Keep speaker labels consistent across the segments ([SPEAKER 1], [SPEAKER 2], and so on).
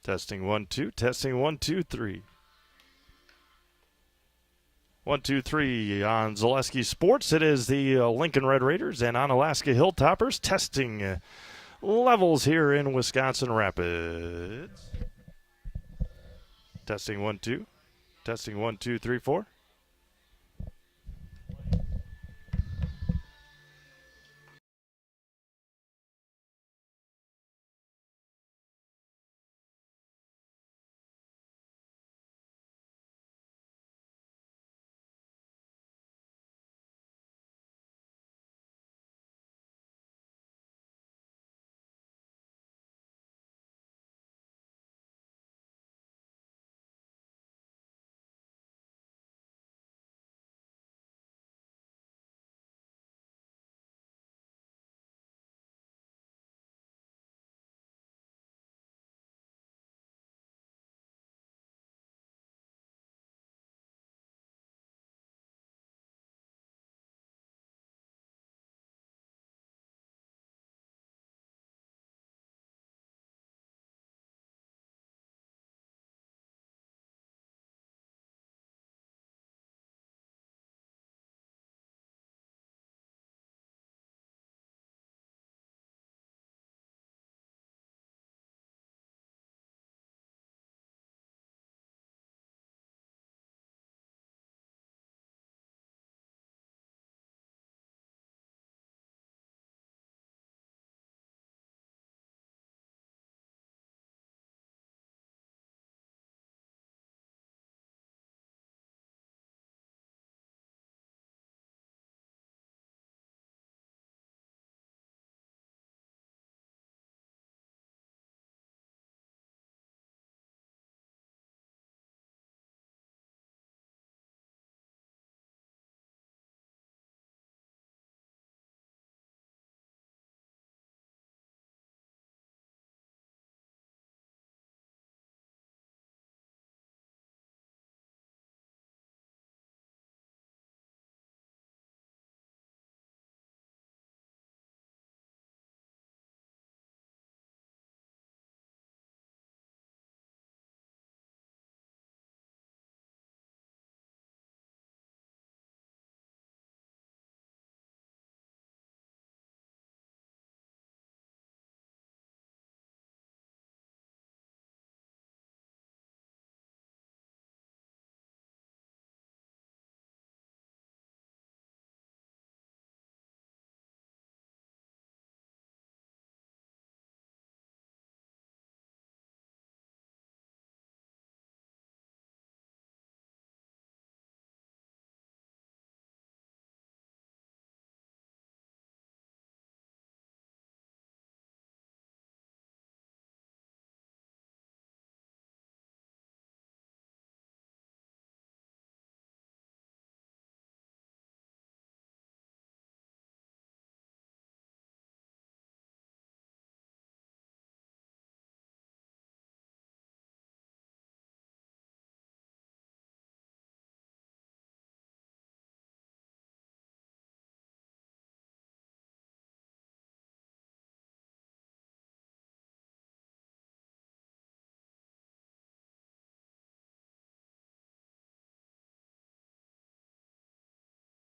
[SPEAKER 1] Testing 1 2. Testing 1 2 3. 1 2 3 on Zaleski Sports. It is the Lincoln Red Raiders and Onalaska Hilltoppers testing levels here in Wisconsin Rapids. Testing 1 2. Testing 1 2 3 4.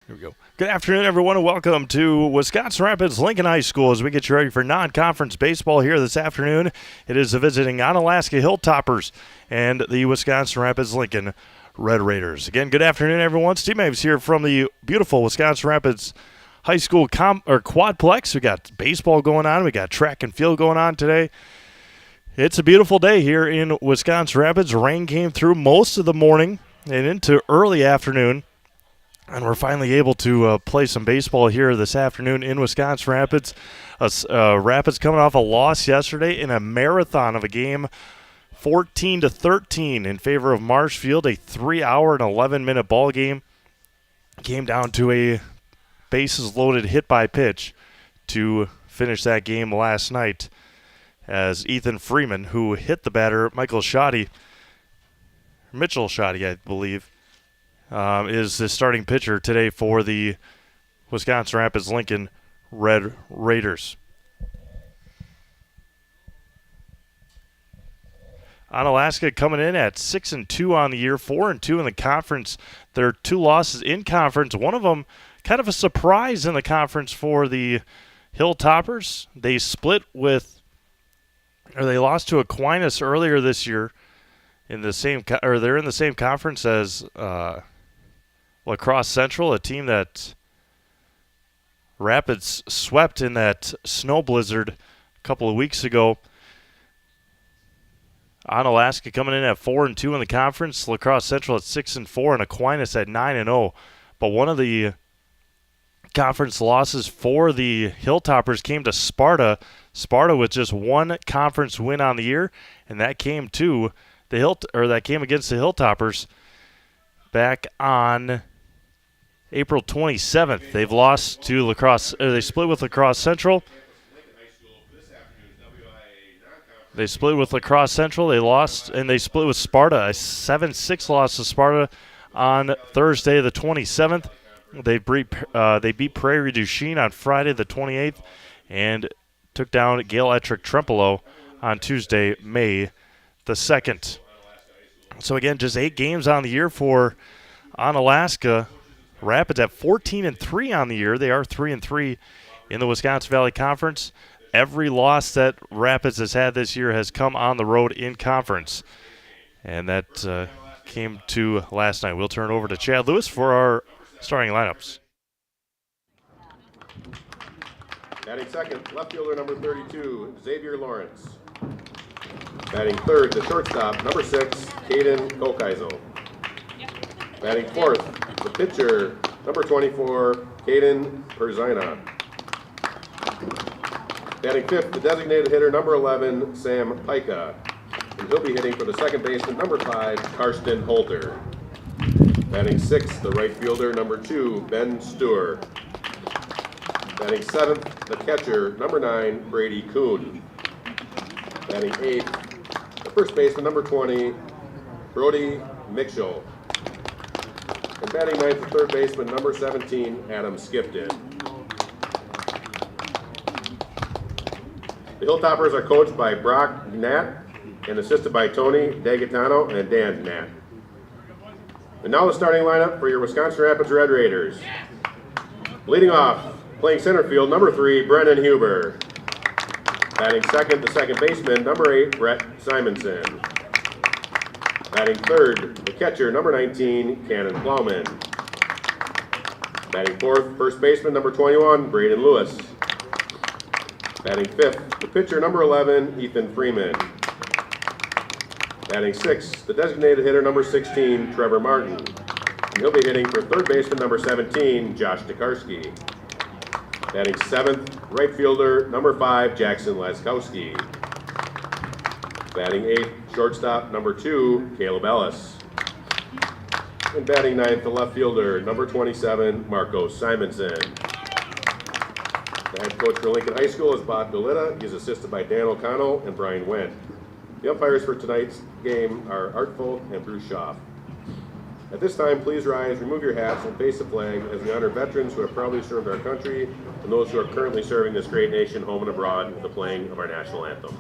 [SPEAKER 1] Here we go. Good afternoon, everyone, and welcome to Wisconsin Rapids Lincoln High School as we get you ready for non-conference baseball here this afternoon. It is the visiting Onalaska Hilltoppers and the Wisconsin Rapids Lincoln Red Raiders. Again, good afternoon, everyone. Steve Maves here from the beautiful Wisconsin Rapids High School Quadplex. We got baseball going on. We got track and field going on today. It's a beautiful day here in Wisconsin Rapids. Rain came through most of the morning and into early afternoon. And we're finally able to play some baseball here this afternoon in Wisconsin Rapids. Rapids coming off a loss yesterday in a marathon of a game, 14-13 in favor of Marshfield, a 3-hour and 11-minute ball game. Came down to a bases-loaded hit-by-pitch to finish that game last night as Ethan Freeman, who hit the batter, Mitchell Shoddy, I believe, is the starting pitcher today for the Wisconsin Rapids Lincoln Red Raiders. Onalaska coming in at 6-2 on the year, 4-2 in the conference. Their 2 losses in conference, one of them kind of a surprise in the conference for the Hilltoppers. They they lost to Aquinas earlier this year in the same, they're in the same conference as La Crosse Central, a team that Rapids swept in that snow blizzard a couple of weeks ago. Onalaska coming in at 4-2 in the conference. La Crosse Central at 6-4, and Aquinas at 9-0. But one of the conference losses for the Hilltoppers came to Sparta. Sparta with just 1 conference win on the year, and that came to that came against the Hilltoppers back on April 27th. They've lost to La Crosse. They split with La Crosse Central. They split with La Crosse Central. They lost, and they split with Sparta. A 7-6 loss to Sparta on Thursday the 27th. They beat Prairie du Chien on Friday the 28th and took down Gale Ettrick Trempealeau on Tuesday, May the 2nd. So again, just 8 games on the year for Onalaska. Rapids at 14-3 on the year. They are 3-3 in the Wisconsin Valley Conference. Every loss that Rapids has had this year has come on the road in conference. And that came to last night. We'll turn it over to Chad Lewis for our starting lineups.
[SPEAKER 2] Batting second, left fielder number 32, Xavier Lawrence. Batting third, the shortstop, number 6, Caden Kokaizo. Batting fourth, the pitcher, number 24, Caden Perzina. Batting fifth, the designated hitter, number 11, Sam Pica. And he'll be hitting for the second baseman, number 5, Karsten Holter. Batting sixth, the right fielder, number 2, Ben Stewart. Batting seventh, the catcher, number 9, Brady Kuhn. Batting eighth, the first baseman, number 20, Brody Mitchell. And batting ninth, the third baseman, number 17, Adam Skipton. The Hilltoppers are coached by Brock Nat and assisted by Tony D'Agatano and Dan Nat. And now the starting lineup for your Wisconsin Rapids Red Raiders. Leading off, playing center field, number 3, Brennan Huber. Batting second, the second baseman, number 8, Brett Simonson. Batting third, the catcher, number 19, Cannon Plowman. Batting fourth, first baseman, number 21, Braden Lewis. Batting fifth, the pitcher, number 11, Ethan Freeman. Batting sixth, the designated hitter, number 16, Trevor Martin. And he'll be hitting for third baseman, number 17, Josh Tokarski. Batting seventh, right fielder, number 5, Jackson Laskowski. Batting eighth, shortstop, number 2, Caleb Ellis. And batting ninth, the left fielder, number 27, Marco Simonson. The head coach for Lincoln High School is Bob Galita. He's assisted by Dan O'Connell and Brian Wendt. The umpires for tonight's game are Art Folk and Bruce Schaff. At this time, please rise, remove your hats, and face the flag as we honor veterans who have proudly served our country and those who are currently serving this great nation home and abroad with the playing of our national anthem.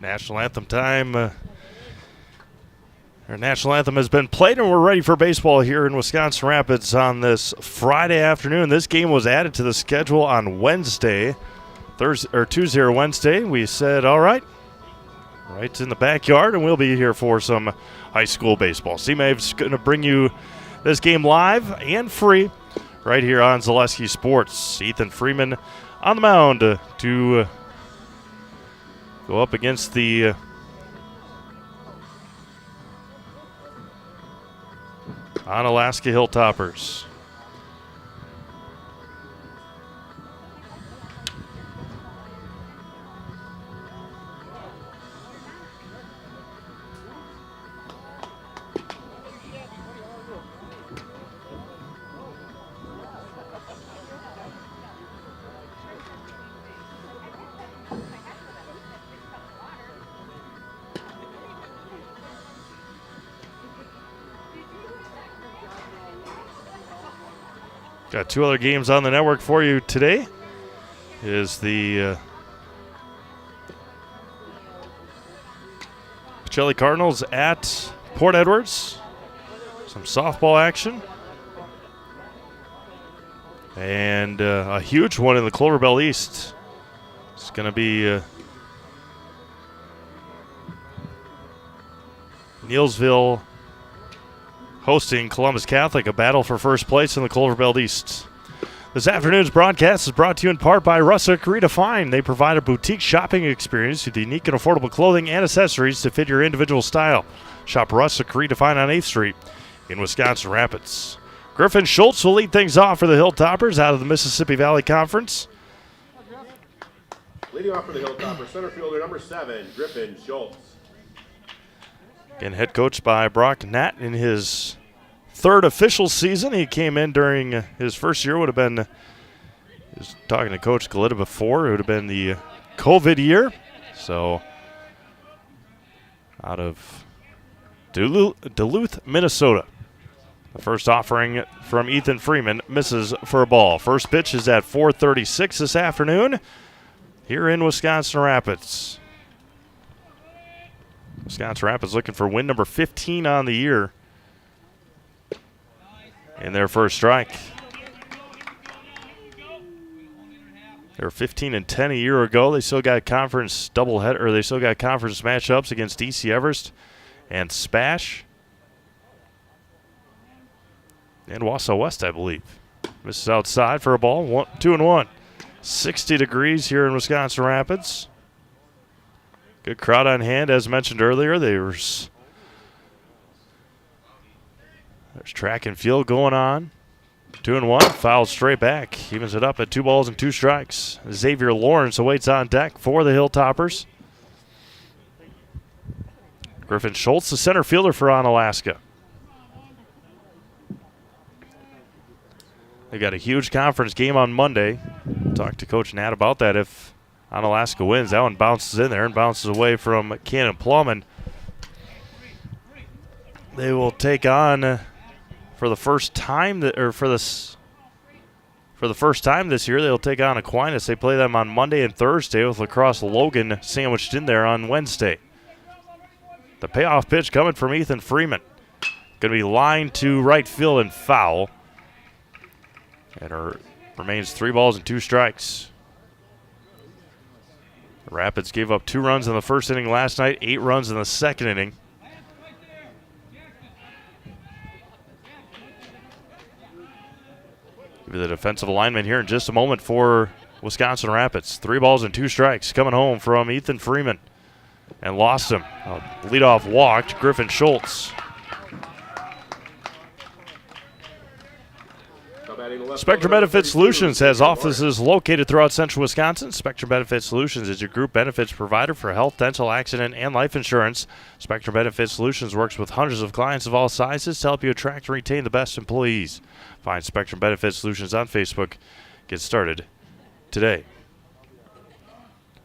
[SPEAKER 1] National anthem time. Our national anthem has been played, and we're ready for baseball here in Wisconsin Rapids on this Friday afternoon. This game was added to the schedule on Wednesday, Tuesday or Wednesday. We said, all right, right in the backyard, and we'll be here for some high school baseball. CMAV's going to bring you this game live and free right here on Zaleski Sports. Ethan Freeman on the mound to go up against the Onalaska Hilltoppers. Got two other games on the network for you today. Is the Pacelli Cardinals at Port Edwards. Some softball action. And a huge one in the Clover Bell East. It's going to be Neilsville hosting Columbus Catholic, a battle for first place in the Clover Bell East. This afternoon's broadcast is brought to you in part by Rustic Redefine. They provide a boutique shopping experience with unique and affordable clothing and accessories to fit your individual style. Shop Rustic Redefine on 8th Street in Wisconsin Rapids. Griffin Schultz will lead things off for the Hilltoppers out of the Mississippi Valley Conference.
[SPEAKER 2] Leading off for the Hilltoppers, center fielder number 7, Griffin Schultz.
[SPEAKER 1] Again, head coached by Brock Natt in his third official season. He came in during his first year, he was talking to Coach Galita before, it would have been the COVID year. So, out of Duluth, Minnesota. The first offering from Ethan Freeman misses for a ball. First pitch is at 4:36 this afternoon here in Wisconsin Rapids. Wisconsin Rapids looking for win number 15 on the year in their first strike. They were 15-10 a year ago. They still got conference doubleheader, they still got conference matchups against DC Everest and Spash and Wausau West, I believe. Misses outside for a ball. 2-1. 60 degrees here in Wisconsin Rapids. Good crowd on hand, as mentioned earlier. There's track and field going on. 2-1, fouled straight back. Evens it up at 2 balls and 2 strikes. Xavier Lawrence awaits on deck for the Hilltoppers. Griffin Schultz, the center fielder for Onalaska. They got a huge conference game on Monday. Talked to Coach Natt about that. If Onalaska wins, that one bounces in there and bounces away from Cannon Plum, and they will take on for the first time this year. They'll take on Aquinas. They play them on Monday and Thursday with Lacrosse Logan sandwiched in there on Wednesday. The payoff pitch coming from Ethan Freeman. Going to be lined to right field and foul. And remains 3 balls and 2 strikes. The Rapids gave up 2 runs in the first inning last night, 8 runs in the second inning. Give you the defensive alignment here in just a moment for Wisconsin Rapids. 3 balls and 2 strikes coming home from Ethan Freeman. And lost him. Leadoff walked Griffin Schultz. Spectrum Benefit Solutions has offices located throughout central Wisconsin. Spectrum Benefit Solutions is your group benefits provider for health, dental, accident, and life insurance. Spectrum Benefit Solutions works with hundreds of clients of all sizes to help you attract and retain the best employees. Find Spectrum Benefit Solutions on Facebook. Get started today.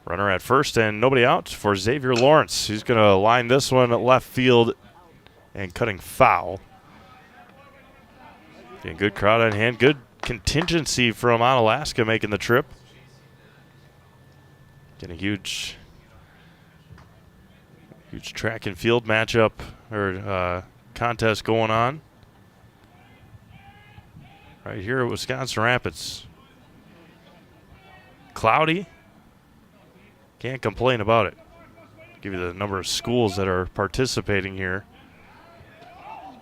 [SPEAKER 1] Runner at first and nobody out for Xavier Lawrence. He's going to line this one at left field and cutting foul. Getting good crowd on hand. Good contingency from Onalaska making the trip. Getting a huge Huge track and field matchup or contest going on right here at Wisconsin Rapids. Cloudy. Can't complain about it. Give you the number of schools that are participating here.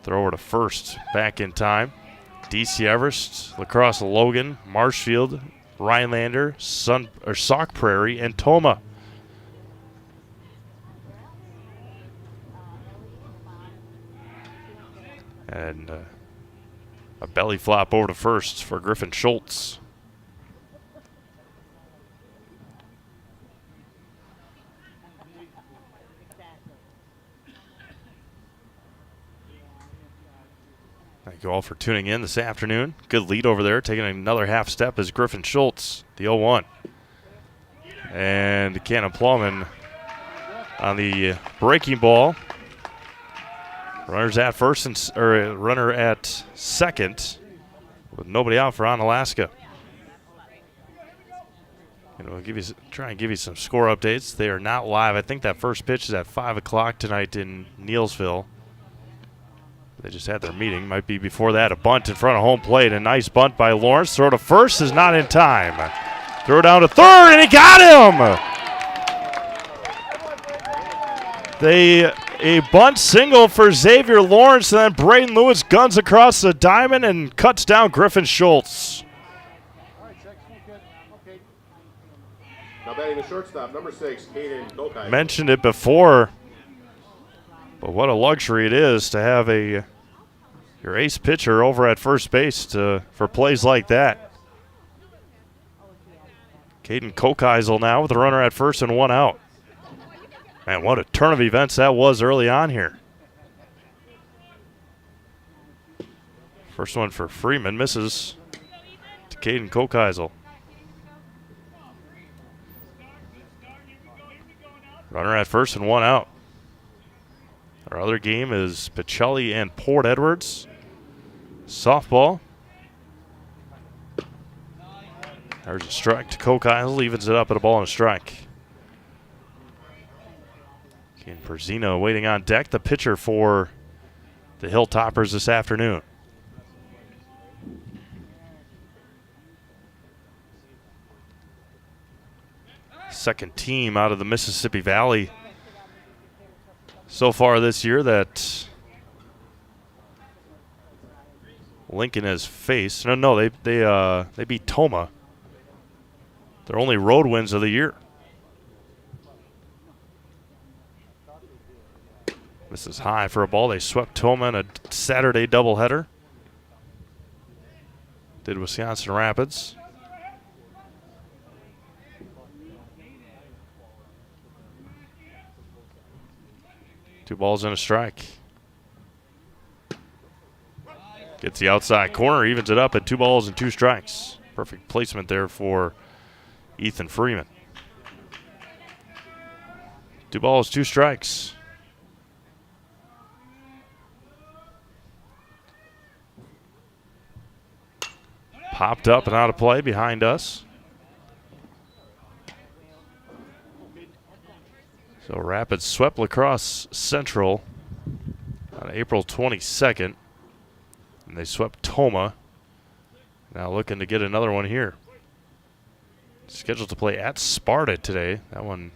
[SPEAKER 1] Throw over to first, back in time. DC Everest, La Crosse Logan, Marshfield, Rhinelander, Sauk Prairie, and Toma. And a belly flop over to first for Griffin Schultz. Thank you all for tuning in this afternoon. Good lead over there. Taking another half step is Griffin Schultz, the 0-1. And Cannon Plowman on the breaking ball. Runners at first or runner at second with nobody out for Onalaska. And we'll try and give you some score updates. They are not live. I think that first pitch is at 5 o'clock tonight in Neelsville. They just had their meeting. Might be before that. A bunt in front of home plate. A nice bunt by Lawrence. Throw to first is not in time. Throw down to third, and he got him! A bunt single for Xavier Lawrence, and then Braden Lewis guns across the diamond and cuts down Griffin Schultz.
[SPEAKER 2] Now batting the shortstop, number 6, Caden Kokai.
[SPEAKER 1] Mentioned it before, but what a luxury it is to have your ace pitcher over at first base for plays like that. Caden Kokeisel now with a runner at first and one out. Man, what a turn of events that was early on here. First one for Freeman, misses to Caden Kokeisel. Runner at first and one out. Our other game is Pacelli and Port Edwards. Softball. There's a strike to Kokeisel, evens it up at a ball and a strike. Ken Perzino waiting on deck, the pitcher for the Hilltoppers this afternoon. Second team out of the Mississippi Valley so far this year that Lincoln has faced. No, they beat Toma. Their only road wins of the year. This is high for a ball. They swept Toma in a Saturday doubleheader. Did Wisconsin Rapids. Two balls and a strike. Gets the outside corner, evens it up at 2 balls and 2 strikes. Perfect placement there for Ethan Freeman. 2 balls, 2 strikes. Popped up and out of play behind us. So Rapids swept La Crosse Central on April 22nd. And they swept Toma. Now looking to get another one here. Scheduled to play at Sparta today. That one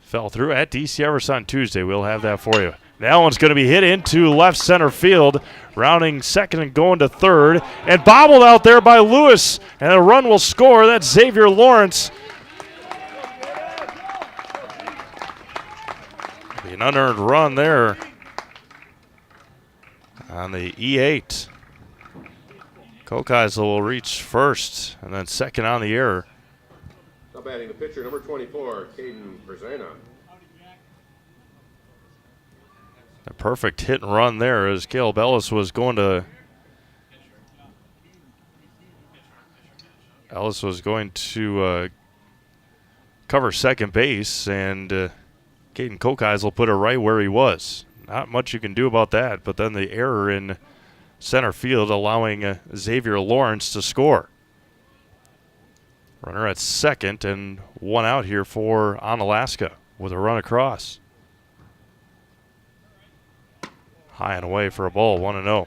[SPEAKER 1] fell through. At DC Everest on Tuesday. We'll have that for you. That one's going to be hit into left center field. Rounding second and going to third. And bobbled out there by Lewis. And a run will score. That's Xavier Lawrence. An unearned run there on the E8. Kokeisel will reach first and then second on the error.
[SPEAKER 2] Now batting the pitcher, number 24, Caden Perzina.
[SPEAKER 1] A perfect hit and run there as Caleb Ellis was going to cover second base, and Caden Kokeisel put it right where he was. Not much you can do about that, but then the error in center field allowing Xavier Lawrence to score. Runner at second and one out here for Onalaska. with a run across. High and away for a ball, 1-0.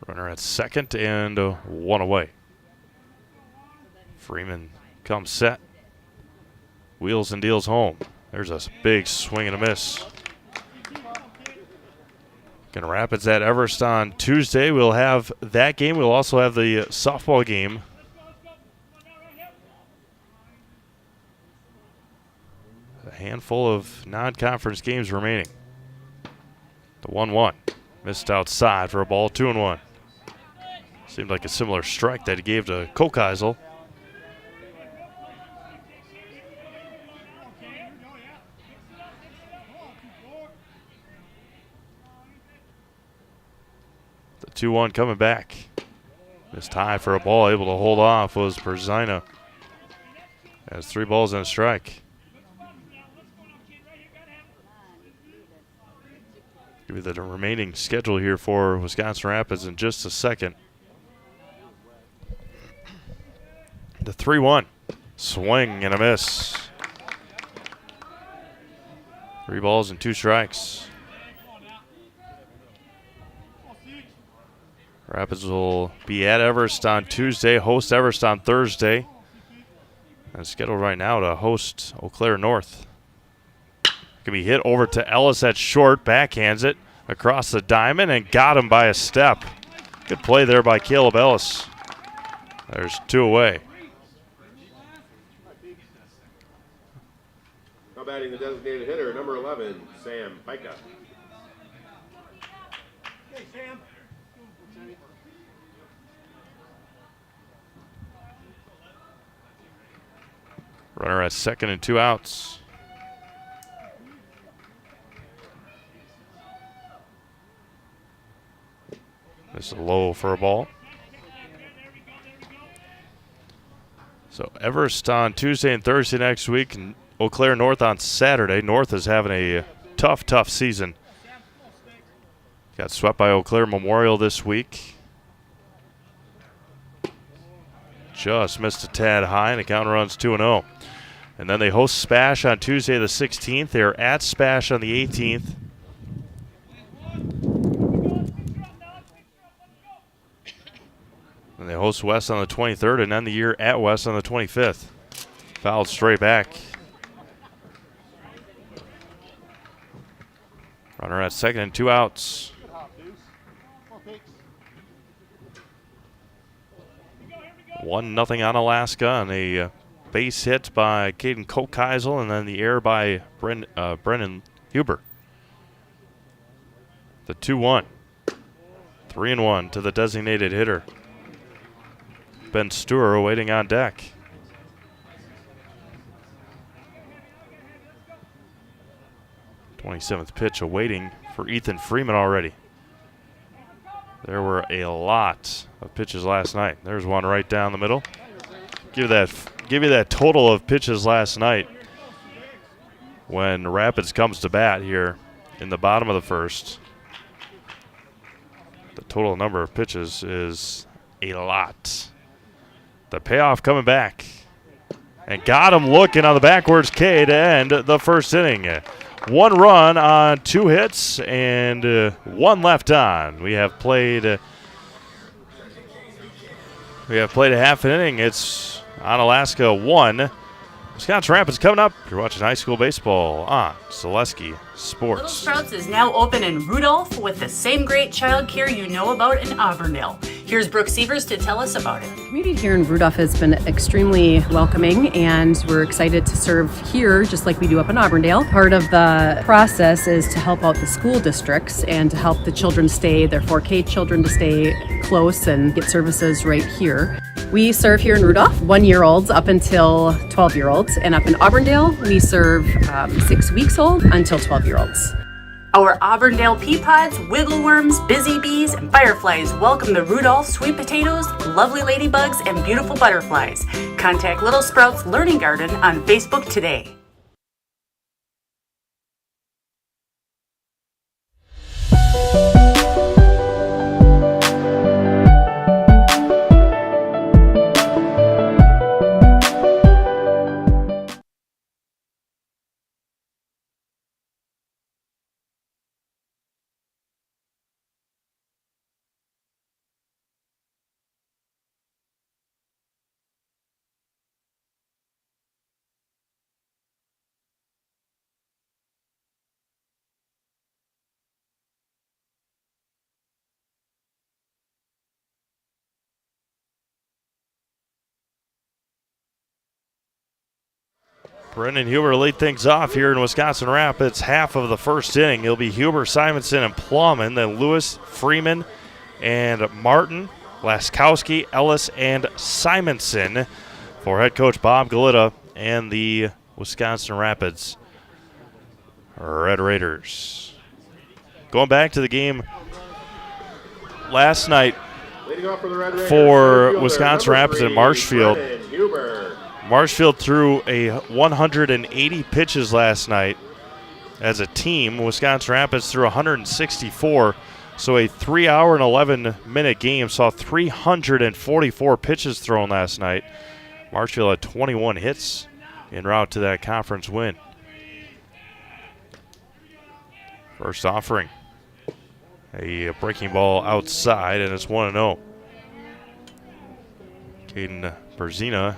[SPEAKER 1] Runner at second and one away. Freeman comes set. Wheels and deals home. There's a big swing and a miss. Grand Rapids at Everest on Tuesday. We'll have that game. We'll also have the softball game. A handful of non-conference games remaining. The 1-1. Missed outside for a ball, 2-1. Seemed like a similar strike that he gave to Kokeisel. The 2-1 coming back. Missed high for a ball, able to hold off was Perzina. Has 3 balls and a strike. Give you the remaining schedule here for Wisconsin Rapids in just a second. The 3-1. Swing and a miss. 3 balls and 2 strikes. Rapids will be at Everest on Tuesday, host Everest on Thursday. And scheduled right now to host Eau Claire North. Can be hit over to Ellis at short, backhands it across the diamond and got him by a step. Good play there by Caleb Ellis. There's 2 away.
[SPEAKER 2] Now batting the designated hitter, number 11, Sam Pica.
[SPEAKER 3] Hey, Sam.
[SPEAKER 1] Runner at second and 2 outs. This is low for a ball. So Everest on Tuesday and Thursday next week, and Eau Claire North on Saturday. North is having a tough season. Got swept by Eau Claire Memorial this week. Just missed a tad high, and the count runs 2-0. And then they host Spash on Tuesday the 16th. They're at Spash on the 18th. And they host West on the 23rd and end the year at West on the 25th. Fouled straight back. Runner at second and 2 outs. 1-0 Onalaska on a base hit by Caden Kokeisel, and then the error by Brennan Huber. The 2-1. 3-1 to the designated hitter. Ben Steuer waiting on deck. '27th pitch awaiting for Ethan Freeman already. There were a lot of pitches last night. There's one right down the middle. Give you that total of pitches last night when Rapids comes to bat here in the bottom of the first. The total number of pitches is a lot. The payoff coming back. And got him looking on the backwards K to end the first inning. 1 run on 2 hits and 1 left on. We have played a half an inning. It's Onalaska 1. Wisconsin Rapids coming up. You're watching high school baseball on Zaleski Sports.
[SPEAKER 4] Little Sprouts is now open in Rudolph with the same great child care you know about in Auburndale. Here's Brooke Sievers to tell us about it.
[SPEAKER 5] The community here in Rudolph has been extremely welcoming, and we're excited to serve here just like we do up in Auburndale. Part of the process is to help out the school districts and to help the children stay, their 4K children to stay close and get services right here. We serve here in Rudolph 1-year-olds up until 12-year-olds, and up in Auburndale we serve 6 weeks old until 12-year-olds.
[SPEAKER 4] Our Auburndale pea pods, wiggle worms, busy bees, and fireflies welcome the Rudolph sweet potatoes, lovely ladybugs, and beautiful butterflies. Contact Little Sprouts Learning Garden on Facebook today.
[SPEAKER 1] Brendan Huber lead things off here in Wisconsin Rapids. Half of the first inning. It'll be Huber, Simonson, and Plowman. Then Lewis, Freeman, and Martin, Laskowski, Ellis, and Simonson for head coach Bob Galita and the Wisconsin Rapids Red Raiders. Going back to the game last night for Wisconsin Rapids and Marshfield. Marshfield threw 180 pitches last night as a team. Wisconsin Rapids threw 164. So a 3 hour and 11-minute game saw 344 pitches thrown last night. Marshfield had 21 hits en route to that conference win. First offering. A breaking ball outside, and it's 1-0. Caden Berzina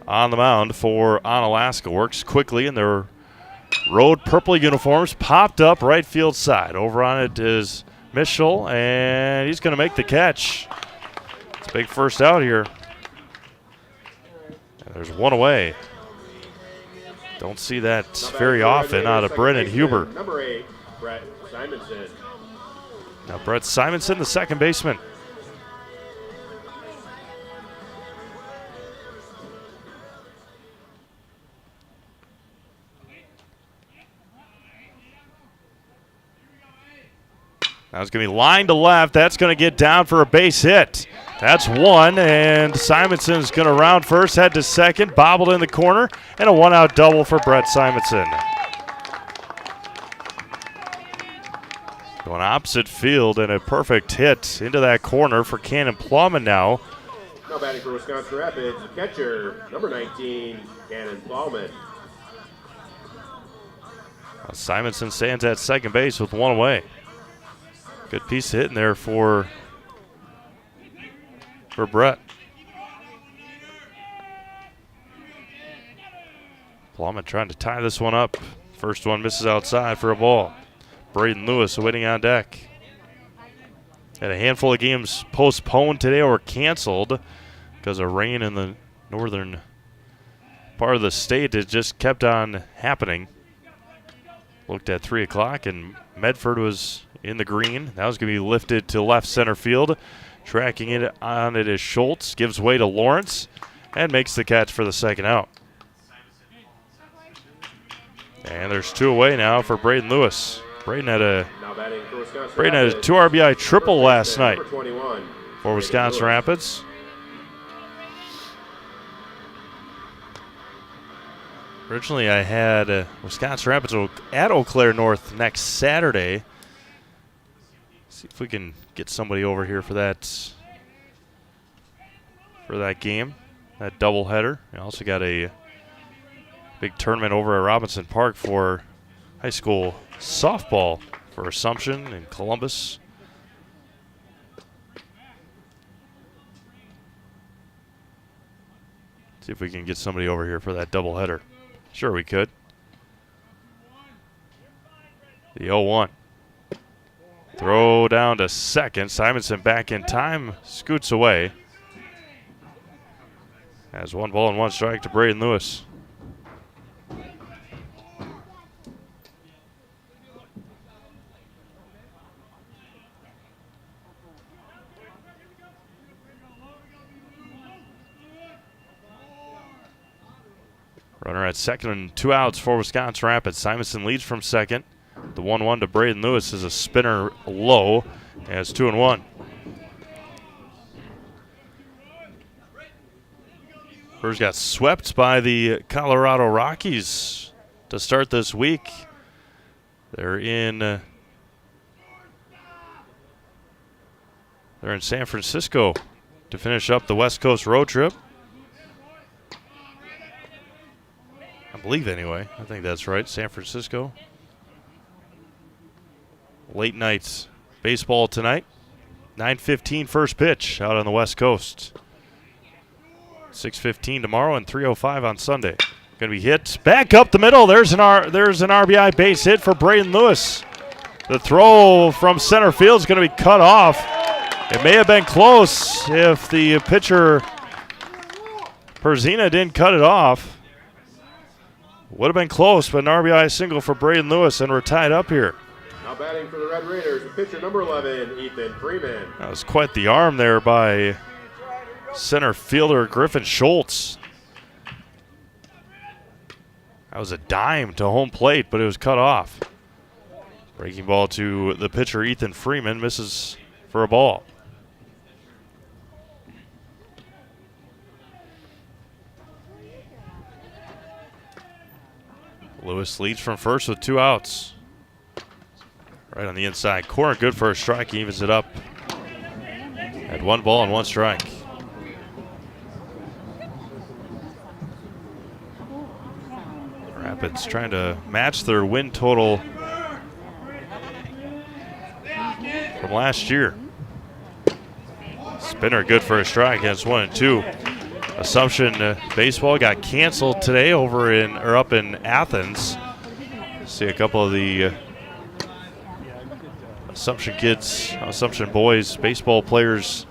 [SPEAKER 1] on the mound for Onalaska. Works quickly in their road purple uniforms. Popped up right field side. Over on it is Mitchell, and he's going to make the catch. It's a big first out here. And there's one away. Don't see that very often out of Brennan Huber.
[SPEAKER 2] Number 8, Brett Simonson.
[SPEAKER 1] Now Brett Simonson, the second baseman. Now it's going to be line to left. That's going to get down for a base hit. That's one, and Simonson's going to round first, head to second, bobbled in the corner, and a one-out double for Brett Simonson. Going opposite field, and a perfect hit into that corner for Cannon Plowman now.
[SPEAKER 2] Now batting for Wisconsin Rapids, catcher, number 19, Cannon Plowman.
[SPEAKER 1] Simonson stands at second base with one away. Good piece of hitting there for Brett. Plowman trying to tie this one up. First one misses outside for a ball. Braden Lewis waiting on deck. Had a handful of games postponed today or canceled because of rain in the northern part of the state. It just kept on happening. Looked at 3 o'clock, and Medford was in the green. That was going to be lifted to left center field. Tracking it on it is Schultz. Gives way to Lawrence and makes the catch for the second out. And there's 2 away now for Braden Lewis. Braden had a 2 RBI triple last night for Wisconsin Rapids. Originally I had Wisconsin Rapids at Eau Claire North next Saturday. See if we can get somebody over here for that game, that doubleheader. We also got a big tournament over at Robinson Park for high school softball for Assumption and Columbus. See if we can get somebody over here for that doubleheader. Sure we could. The 0-1. Throw down to second. Simonson back in time. Scoots away. Has 1 ball and 1 strike to Braden Lewis. Runner at second and 2 outs for Wisconsin Rapids. Simonson leads from second. The 1-1 to Braden Lewis is a spinner low. And it's 2-1. Spurs got swept by the Colorado Rockies to start this week. They're in San Francisco to finish up the West Coast road trip. I believe anyway. I think that's right. San Francisco. Late night baseball tonight. 9:15 first pitch out on the West Coast. 6:15 tomorrow and 3:05 on Sunday. Going to be hit back up the middle. There's an RBI base hit for Braden Lewis. The throw from center field is going to be cut off. It may have been close if the pitcher Perzina didn't cut it off. Would have been close, but an RBI single for Braden Lewis, and we're tied up here.
[SPEAKER 2] Now batting for the Red Raiders, the pitcher number 11, Ethan Freeman.
[SPEAKER 1] That was quite the arm there by center fielder Griffin Schultz. That was a dime to home plate, but it was cut off. Breaking ball to the pitcher, Ethan Freeman, misses for a ball. Lewis leads from first with 2 outs. Right on the inside corner, good for a strike. He evens it up at 1 ball and 1 strike. Rapids trying to match their win total from last year. Spinner good for a strike. Against 1 and 2. Assumption baseball got canceled today up in Athens. See a couple of the Assumption kids, Assumption boys, baseball players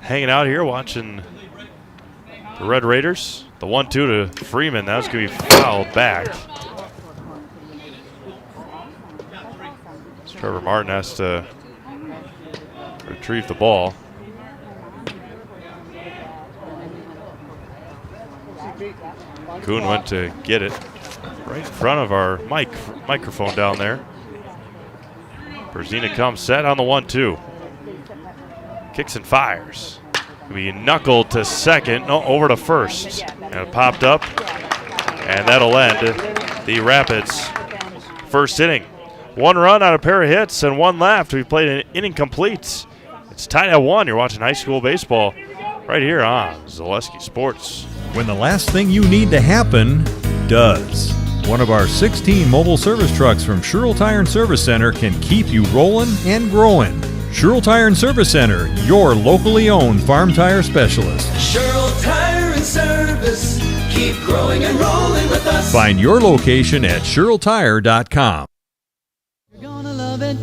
[SPEAKER 1] hanging out here watching the Red Raiders. The 1-2 to Freeman. That was going to be fouled back. So Trevor Martin has to retrieve the ball. Kuhn went to get it right in front of our microphone down there. Berzina comes set on the 1-2. Kicks and fires. Be knuckled to second, no, over to first. And it popped up, and that'll end the Rapids' first inning. 1 run on a pair of hits and 1 left. We've played an inning complete. It's tied at 1. You're watching high school baseball right here on Zaleski Sports.
[SPEAKER 3] When the last thing you need to happen does. One of our 16 mobile service trucks from Sherrill Tire and Service Center can keep you rolling and growing. Sherrill Tire and Service Center, your locally owned farm tire specialist.
[SPEAKER 6] Sherrill Tire and Service, keep growing and rolling with us.
[SPEAKER 3] Find your location at SherrillTire.com.
[SPEAKER 6] You're gonna love it.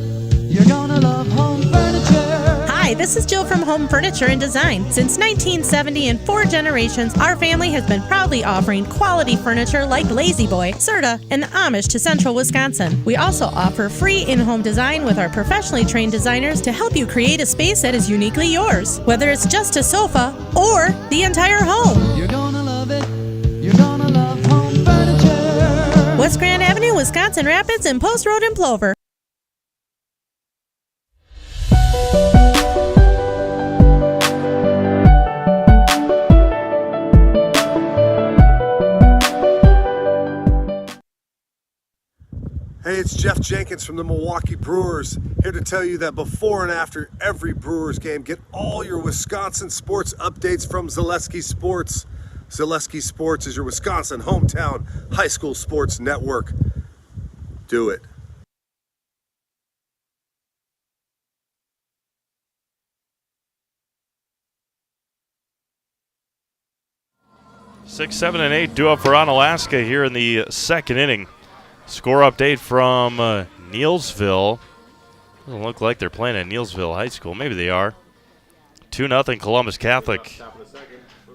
[SPEAKER 6] You're gonna love home furniture.
[SPEAKER 7] Hi, this is Jill from Home Furniture and Design. Since 1970 and 4 generations, our family has been proudly offering quality furniture like Lazy Boy, Serta, and the Amish to Central Wisconsin. We also offer free in-home design with our professionally trained designers to help you create a space that is uniquely yours, whether it's just a sofa or the entire home.
[SPEAKER 6] You're gonna love it. You're gonna love home furniture.
[SPEAKER 7] West Grand Avenue, Wisconsin Rapids, and Post Road in Plover.
[SPEAKER 8] Hey, it's Jeff Jenkins from the Milwaukee Brewers, here to tell you that before and after every Brewers game, get all your Wisconsin sports updates from Zaleski Sports. Zaleski Sports is your Wisconsin hometown high school sports network. Do it.
[SPEAKER 1] 6, 7, and 8 due up for Onalaska here in the second inning. Score update from Neelsville. Doesn't look like they're playing at Neelsville High School. Maybe they are. 2-0 Columbus Catholic.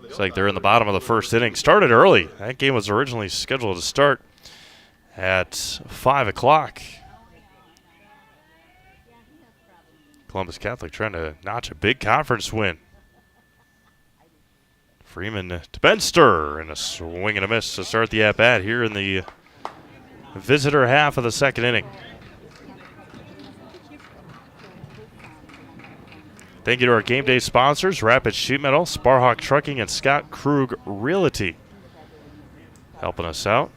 [SPEAKER 1] Looks like they're in the bottom of the first inning. Started early. That game was originally scheduled to start at 5 o'clock. Columbus Catholic trying to notch a big conference win. Freeman to Benster, and a swing and a miss to start the at-bat here in the visitor half of the second inning. Thank you to our game day sponsors, Rapid Sheet Metal, Sparhawk Trucking, and Scott Krug Realty, helping us out.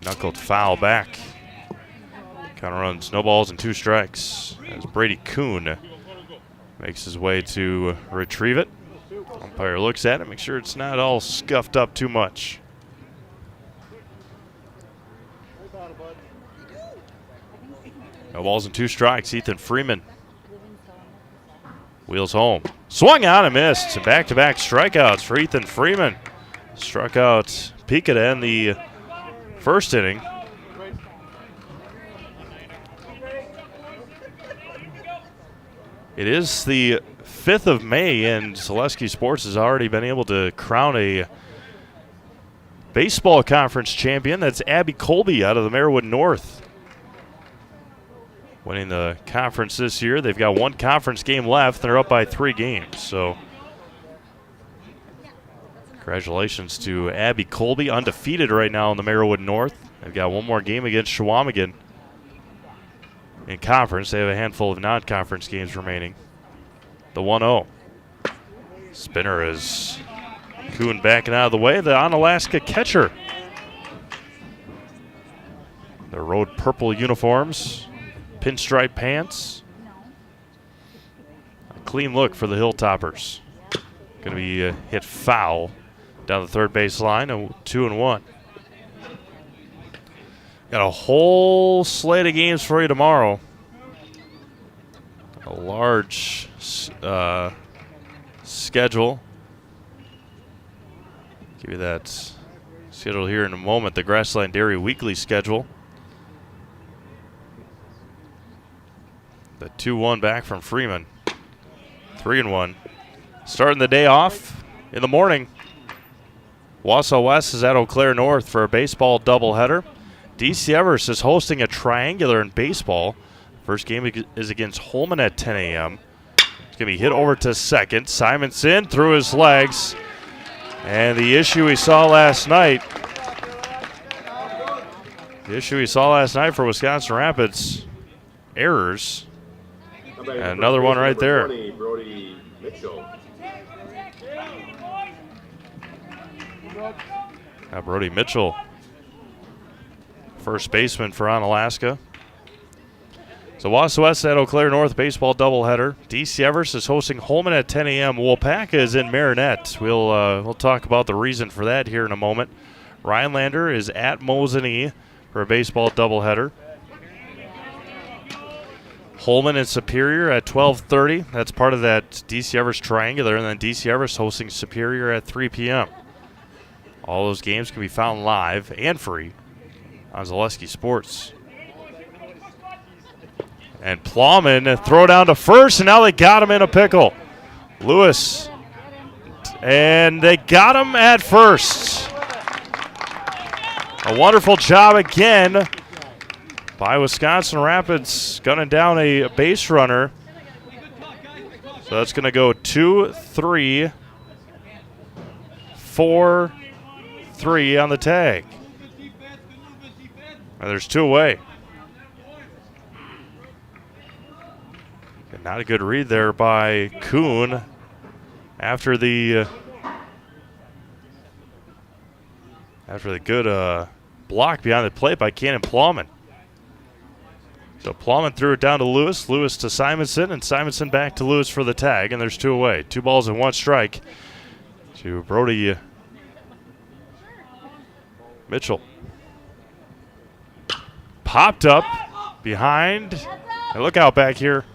[SPEAKER 1] Knuckled foul back. Counter runs, no balls and 2 strikes as Brady Kuhn makes his way to retrieve it. Umpire looks at it, make sure it's not all scuffed up too much. No balls and 2 strikes. Ethan Freeman wheels home. Swung on and missed. Back-to-back strikeouts for Ethan Freeman. Struck out Pika to end the first inning. It is the 5th of May, and Zaleski Sports has already been able to crown a baseball conference champion. That's Abby Colby out of the Marywood North. Winning the conference this year. They've got one conference game left. They're up by 3 games. So congratulations to Abby Colby, undefeated right now in the Marywood North. They've got one more game against Shawamigan in conference. They have a handful of non-conference games remaining. The 1-0. Spinner is Kuhn backing out of the way. The Onalaska catcher. Their road purple uniforms, pinstripe pants. A clean look for the Hilltoppers. Going to be hit foul down the third base line, 2-1. Got a whole slate of games for you tomorrow. A large schedule. Give you that schedule here in a moment. The Grassland Dairy weekly schedule. The 2-1 back from Freeman. 3-1. Starting the day off in the morning. Wausau West is at Eau Claire North for a baseball doubleheader. DC Everest is hosting a triangular in baseball. First game is against Holman at 10 a.m. It's going to be hit over to second. Simonson through his legs. And the issue we saw last night. For Wisconsin Rapids, errors. And another one right there.
[SPEAKER 2] 20, Brody Mitchell.
[SPEAKER 1] Now Brody Mitchell, first baseman for Onalaska. So Wausau West at Eau Claire North baseball doubleheader. DC Everest is hosting Holman at 10 a.m. Wapaka is in Marinette. We'll talk about the reason for that here in a moment. Rhinelander is at Mosinee for a baseball doubleheader. Holman and Superior at 12:30. That's part of that DC Everest triangular, and then DC Everest hosting Superior at 3 p.m. All those games can be found live and free on Zaleski Sports. And Plowman throw down to first, and now they got him in a pickle. Lewis. And they got him at first. A wonderful job again by Wisconsin Rapids, gunning down a base runner. So that's going to go 2-3, 4-3 on the tag. And there's 2 away. And not a good read there by Kuhn after the good block behind the plate by Cannon Plowman. So Plowman threw it down to Lewis, Lewis to Simonson, and Simonson back to Lewis for the tag, and there's 2 away. 2 balls and 1 strike to Brody Mitchell. Popped up behind, and look out back here.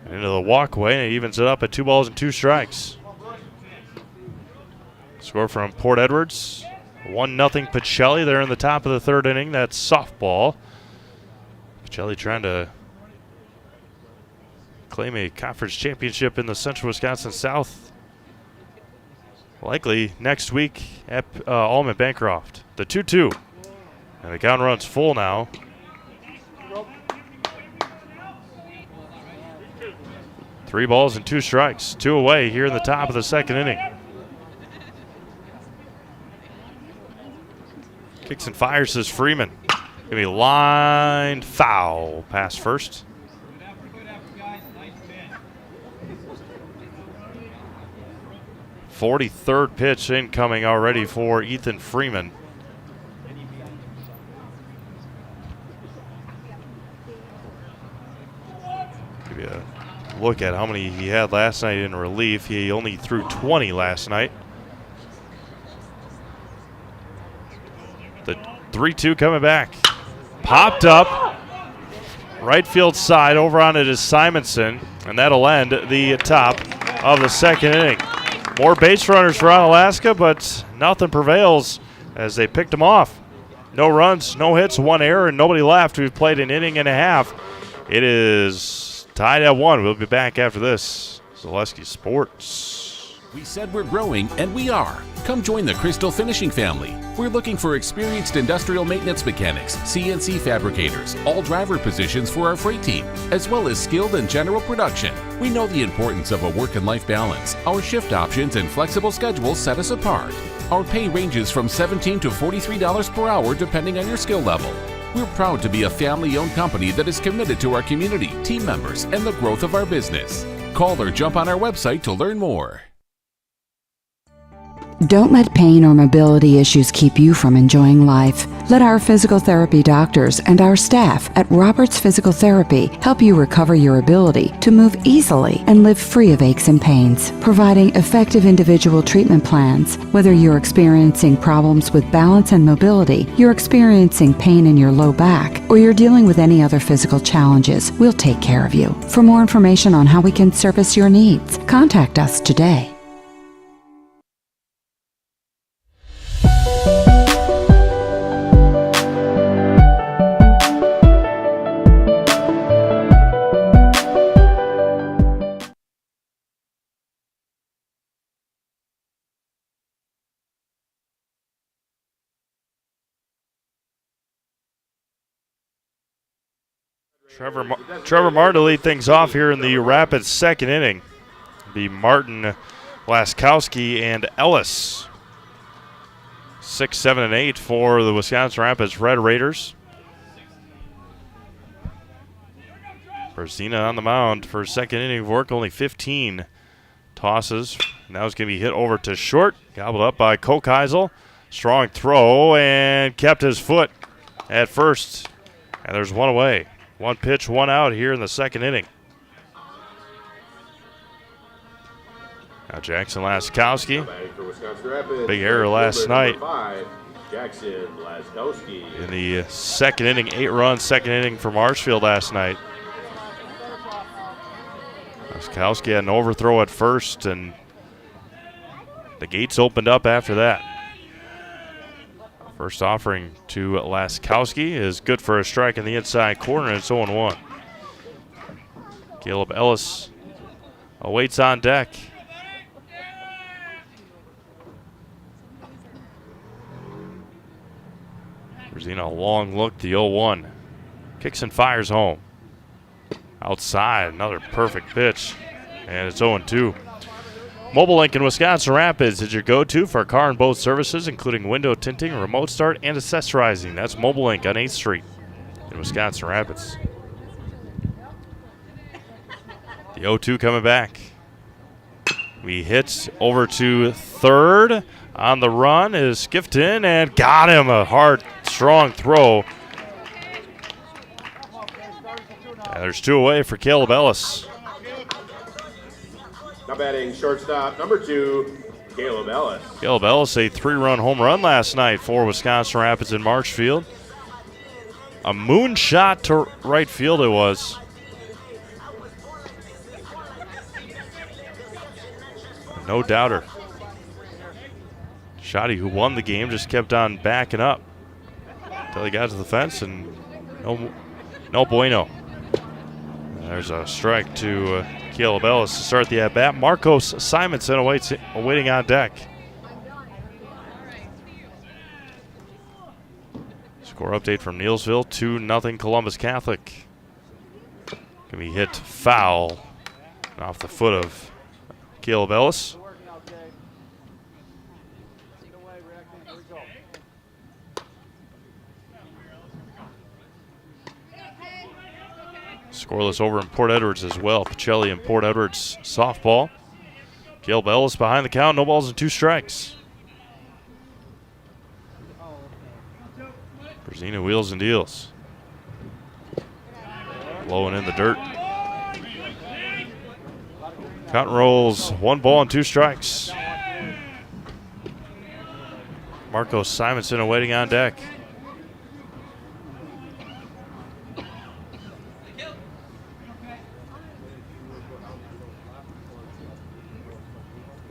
[SPEAKER 1] And into the walkway, and it evens it up at 2 balls and 2 strikes. Score from Port Edwards, 1-0 Pacelli there in the top of the 3rd inning. That's softball. Pacelli trying to claim a conference championship in the Central Wisconsin South. Likely next week at Allman Bancroft. The 2-2. And the count runs full now. Three balls and 2 strikes. 2 away here in the top of the 2nd inning. Kicks and fires says Freeman. Gonna be lined foul past first. .43rd pitch incoming already for Ethan Freeman. Give you a look at how many he had last night in relief. He only threw 20 last night. The 3-2 coming back. Popped up. Right field side over on it is Simonson. And that'll end the top of the 2nd inning. More base runners for Onalaska, but nothing prevails as they picked them off. No runs, no hits, 1 error, and nobody left. We've played an inning and a half. It is tied at 1. We'll be back after this. Zaleski Sports.
[SPEAKER 9] We said we're growing, and we are. Come join the Crystal Finishing family. We're looking for experienced industrial maintenance mechanics, CNC fabricators, all driver positions for our freight team, as well as skilled and general production. We know the importance of a work and life balance. Our shift options and flexible schedules set us apart. Our pay ranges from $17 to $43 per hour depending on your skill level. We're proud to be a family-owned company that is committed to our community, team members, and the growth of our business. Call or jump on our website to learn more.
[SPEAKER 10] Don't let pain or mobility issues keep you from enjoying life. Let our physical therapy doctors and our staff at Roberts Physical Therapy help you recover your ability to move easily and live free of aches and pains, providing effective individual treatment plans. Whether you're experiencing problems with balance and mobility, you're experiencing pain in your low back, or you're dealing with any other physical challenges, we'll take care of you. For more information on how we can service your needs, contact us today.
[SPEAKER 1] Trevor Martin to lead things off here in the Rapids second inning. It'll be Martin, Laskowski, and Ellis. 6, 7, and 8 for the Wisconsin Rapids Red Raiders. Berzina on the mound for second inning of work, only 15 tosses. Now it's going to be hit over to short, gobbled up by Kokeisel. Strong throw and kept his foot at first. And there's one away. One pitch, one out here in the second inning. Now Jackson Laskowski. Big error last night. In the second inning, 8-run second inning for Marshfield last night. Laskowski had an overthrow at first, and the gates opened up after that. First offering to Laskowski is good for a strike in the inside corner, and it's 0-1. Caleb Ellis awaits on deck. Berzina, a long look, the 0-1. Kicks and fires home. Outside, another perfect pitch, and it's 0-2. Mobile Link in Wisconsin Rapids is your go-to for car and boat services, including window tinting, remote start, and accessorizing. That's Mobile Link on 8th Street in Wisconsin Rapids. The 0-2 coming back. We hit over to third. On the run is Skifton, and got him. A hard, strong throw. And there's 2 away for Caleb Ellis.
[SPEAKER 2] Now batting shortstop, number 2, Caleb Ellis.
[SPEAKER 1] Caleb Ellis, a 3-run home run last night for Wisconsin Rapids in Marshfield. A moonshot to right field it was. No doubter. Shoddy, who won the game, just kept on backing up until he got to the fence, and no bueno. There's a strike to Caleb Ellis to start the at-bat. Marcos Simonson awaiting on deck. Score update from Neilsville, 2-0 Columbus Catholic. Can be hit foul off the foot of Caleb Ellis. Scoreless over in Port Edwards as well. Pacelli and Port Edwards softball. Caleb Ellis behind the count. No balls and 2 strikes. Berzina wheels and deals. Blowing in the dirt. Count rolls 1 ball and 2 strikes. Marcos Simonson awaiting on deck.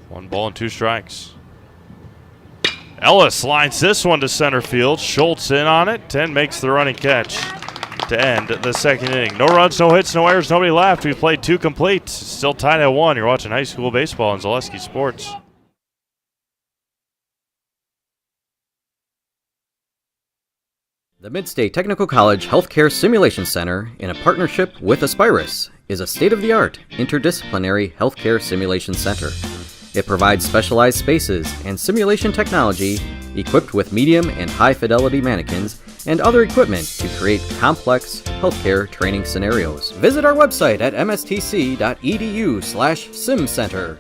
[SPEAKER 1] One ball and 2 strikes. Ellis lines this one to center field. Schultz in on it and makes the running catch. to end the second inning. No runs, no hits, no errors, nobody left. We played 2 complete. Still tied at 1. You're watching high school baseball on Zaleski Sports.
[SPEAKER 11] The Midstate Technical College Healthcare Simulation Center, in a partnership with Aspirus, is a state-of-the-art interdisciplinary healthcare simulation center. It provides specialized spaces and simulation technology equipped with medium and high-fidelity mannequins and other equipment to create complex healthcare training scenarios. Visit our website at mstc.edu/simcenter.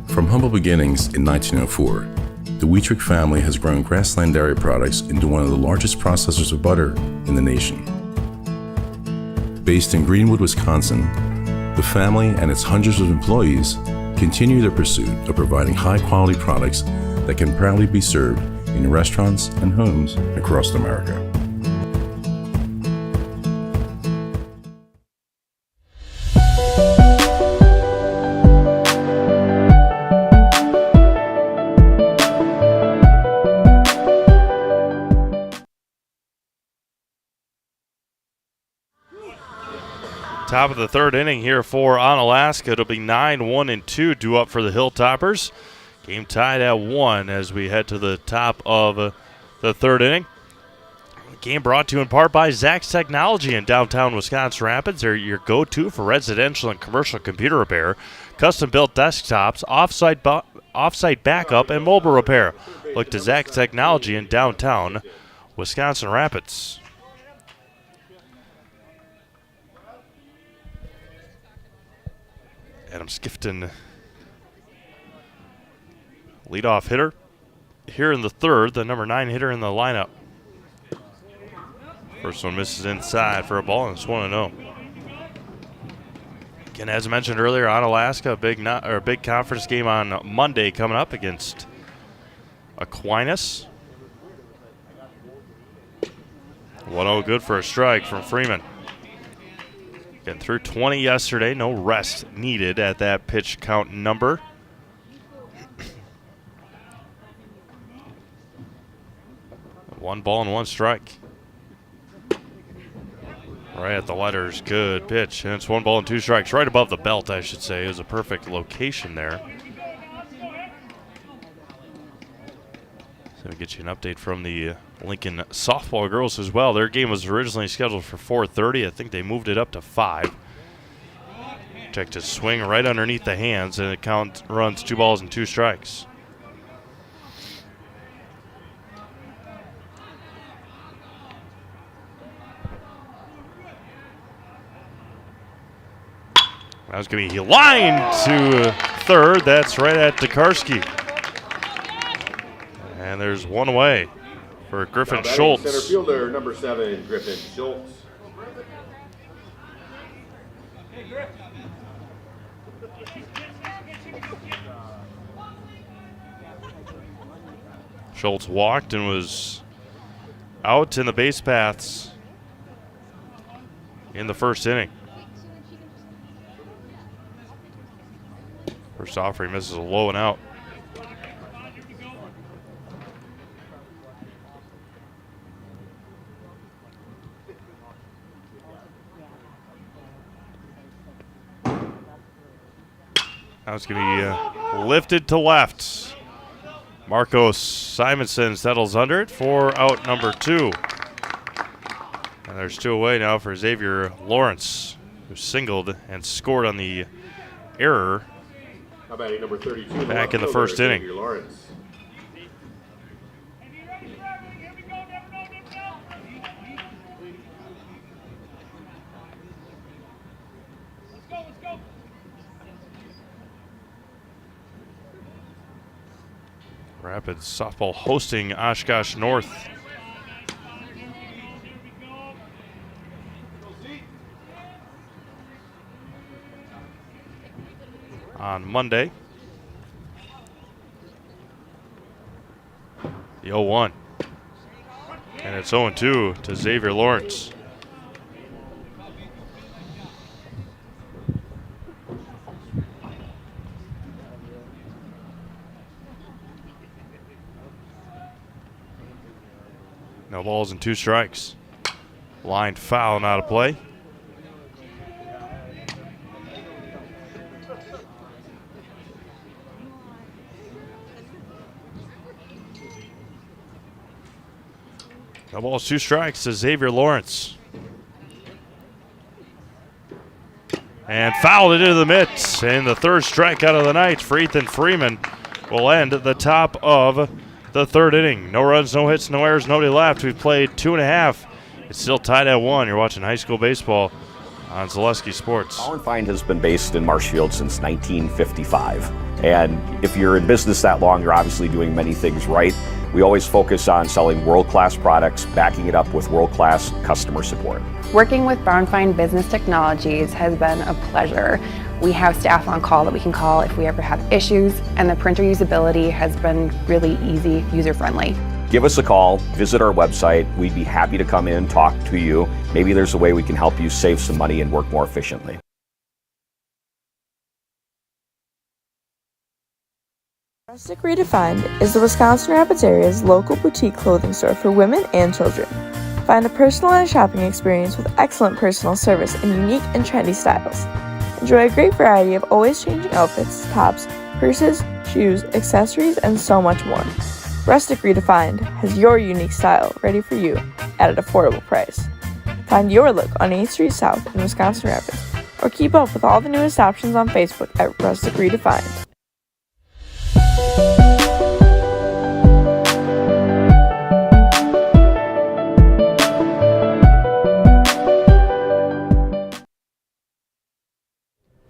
[SPEAKER 12] From humble beginnings in 1904, the Wheatrick family has grown Grassland Dairy Products into one of the largest processors of butter in the nation. Based in Greenwood, Wisconsin, the family and its hundreds of employees continue their pursuit of providing high-quality products that can proudly be served in restaurants and homes across America.
[SPEAKER 1] Top of the third inning here for Onalaska. It'll be 9-1-2 due up for the Hilltoppers. Game tied at 1 as we head to the top of the third inning. Game brought to you in part by Zach's Technology in downtown Wisconsin Rapids. They're your go-to for residential and commercial computer repair, custom-built desktops, off-site backup, and mobile repair. Look to Zach's Technology in downtown Wisconsin Rapids. Adam Skifton, leadoff hitter here in the third, the number 9 hitter in the lineup. First one misses inside for a ball, and it's 1-0. Again, as I mentioned earlier, Onalaska, a big conference game on Monday coming up against Aquinas. 1-0 good for a strike from Freeman. Getting through 20 yesterday, no rest needed at that pitch count number. One ball and one strike. Right at the letters, good pitch. And it's 1 ball and 2 strikes, right above the belt, I should say. It was a perfect location there. So we get you an update from the Lincoln softball girls as well. Their game was originally scheduled for 4:30. I think they moved it up to 5. Check to swing right underneath the hands, and it runs 2 balls and 2 strikes. That was going to be line to third. That's right at Tokarski. And there's one away for Griffin Schultz.
[SPEAKER 2] Center fielder, number 7, Griffin Schultz.
[SPEAKER 1] Schultz walked and was out in the base paths in the first inning. First offer, he misses a low and out. Now it's going to be lifted to left. Marcos Simonson settles under it for out number 2. And there's 2 away now for Xavier Lawrence, who singled and scored on the error
[SPEAKER 2] Number 32,
[SPEAKER 1] back in the first inning.
[SPEAKER 2] Lawrence.
[SPEAKER 1] Rapids softball hosting Oshkosh North. On Monday. The 0-1. And it's 0-2 to Xavier Lawrence. No balls and 2 strikes. Line foul, not a play. No balls, 2 strikes to Xavier Lawrence. And fouled it into the mitts. And the 3rd strikeout of the night for Ethan Freeman will end at the top of the 3rd inning. No runs, no hits, no errors, nobody left. We've played 2.5. It's still tied at 1. You're watching high school baseball on Zaleski Sports.
[SPEAKER 13] Bauer & Feind has been based in Marshfield since 1955. And if you're in business that long, you're obviously doing many things right. We always focus on selling world-class products, backing it up with world-class customer support.
[SPEAKER 14] Working with Bauer & Feind Business Technologies has been a pleasure. We have staff on call that we can call if we ever have issues, and the printer usability has been really easy, user-friendly.
[SPEAKER 13] Give us a call, visit our website. We'd be happy to come in, talk to you. Maybe there's a way we can help you save some money and work more efficiently.
[SPEAKER 15] Rustic Redefined is the Wisconsin Rapids area's local boutique clothing store for women and children. Find a personalized shopping experience with excellent personal service and unique and trendy styles. Enjoy a great variety of always changing outfits, tops, purses, shoes, accessories, and so much more. Rustic Redefined has your unique style ready for you at an affordable price. Find your look on 8th Street South in Wisconsin Rapids, or keep up with all the newest options on Facebook at Rustic Redefined.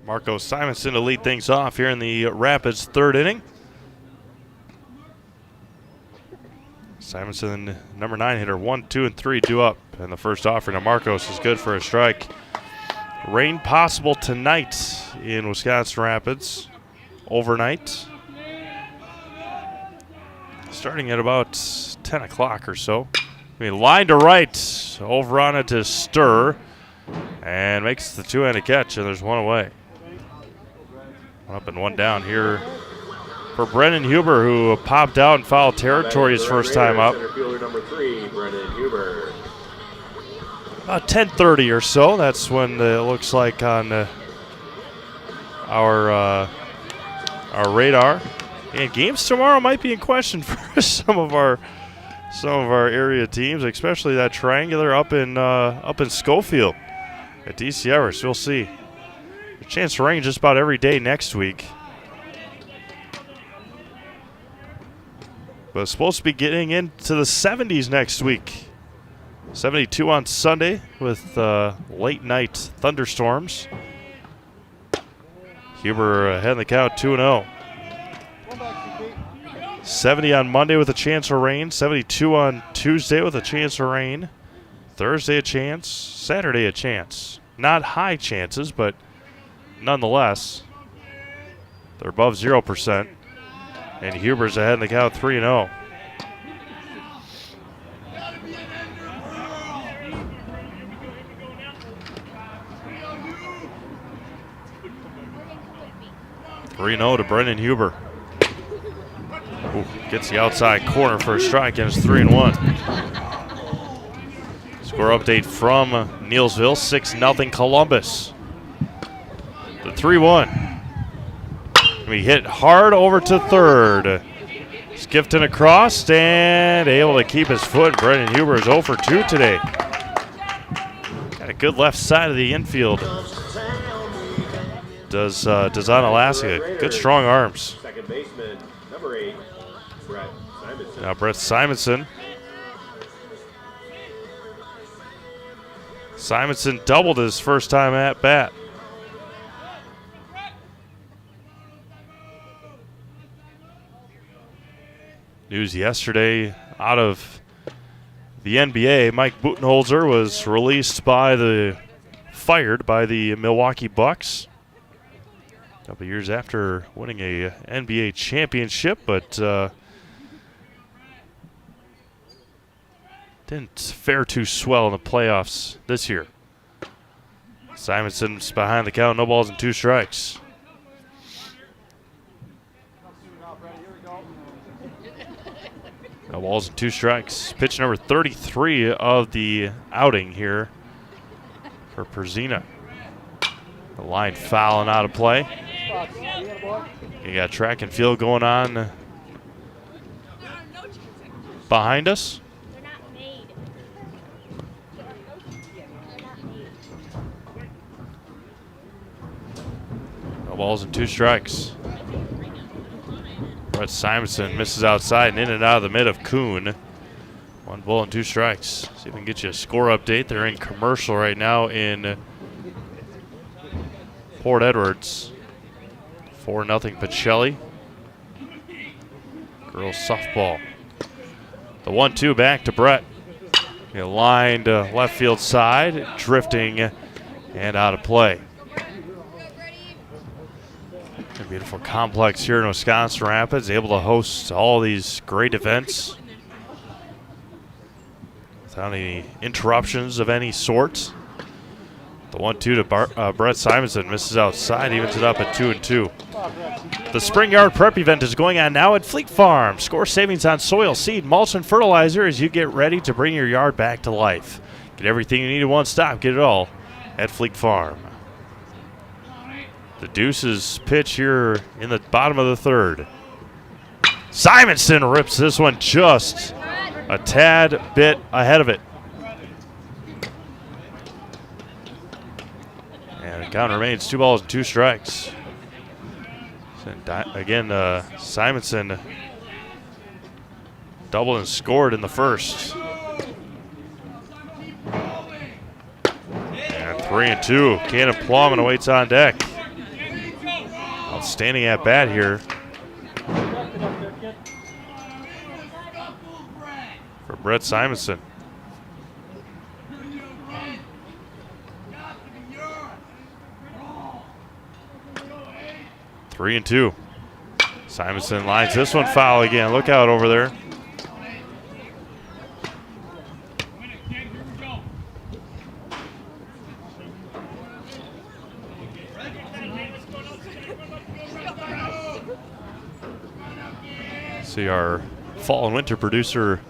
[SPEAKER 1] Marco Simonson to lead things off here in the Rapids 3rd inning. Simonson, number 9 hitter, 1, 2, and 3 due up. And the first offering to Marcos is good for a strike. Rain possible tonight in Wisconsin Rapids, overnight. Starting at about 10 o'clock or so. I mean, line to right, over on it to Stir, and makes the 2-handed catch, and there's 1 away. 1 up and 1 down here for Brennan Huber, who popped out in foul territory his first time up.
[SPEAKER 2] Center fielder number 3, Brennan Huber.
[SPEAKER 1] About 10:30 or so. That's when it looks like on our radar. And games tomorrow might be in question for some of our area teams, especially that triangular up in Schofield at DC Everest. We'll see. A chance to rain just about every day next week. But it's supposed to be getting into the 70s next week. 72 on Sunday with late night thunderstorms. Huber ahead in the count, 2-0. 70 on Monday with a chance of rain. 72 on Tuesday with a chance of rain. Thursday a chance. Saturday a chance. Not high chances, but nonetheless, they're above 0%. And Huber's ahead in the count, 3-0. To Brendan Huber. Ooh, gets the outside corner for a strike, and it's 3-1. Score update from Neilsville, 6-0 Columbus. The 3-1. We hit hard over to third. Skifton across and able to keep his foot. Brendan Huber is 0 for 2 today. Got a good left side of the infield. Does Onalaska. Good strong arms.
[SPEAKER 2] Second baseman, number 8, Brett Simonson.
[SPEAKER 1] Now Brett Simonson. Simonson doubled his first time at bat. News yesterday out of the NBA, Mike Butenholzer was fired by the Milwaukee Bucks. A couple years after winning a NBA championship, but didn't fare too swell in the playoffs this year. Simonson's behind the count, no balls and 2 strikes. No balls and 2 strikes. Pitch number 33 of the outing here for Perzina. The line foul and out of play. You got track and field going on behind us. No balls and 2 strikes. Brett Simonson misses outside and in and out of the mid of Kuhn. 1 ball and 2 strikes. See if we can get you a score update. They're in commercial right now in Port Edwards. 4-0 Pacelli. Girls softball. The 1-2 back to Brett. He lined left field side, drifting and out of play. A beautiful complex here in Wisconsin Rapids, able to host all these great events without any interruptions of any sort. The 1-2 to Brett Simonson misses outside, evens it up at 2-2. The Spring Yard Prep event is going on now at Fleet Farm. Score savings on soil, seed, mulch, and fertilizer as you get ready to bring your yard back to life. Get everything you need in one stop. Get it all at Fleet Farm. The Deuces pitch here in the bottom of the 3rd. Simonson rips this one just a tad bit ahead of it. And the count remains 2 balls and 2 strikes. Again, Simonson doubled and scored in the 1st. And 3-2. Cannon Plowman awaits on deck. Outstanding at bat here for Brett Simonson. Three and 2. Simonson lines this one foul again. Look out over there. See our fall and winter producer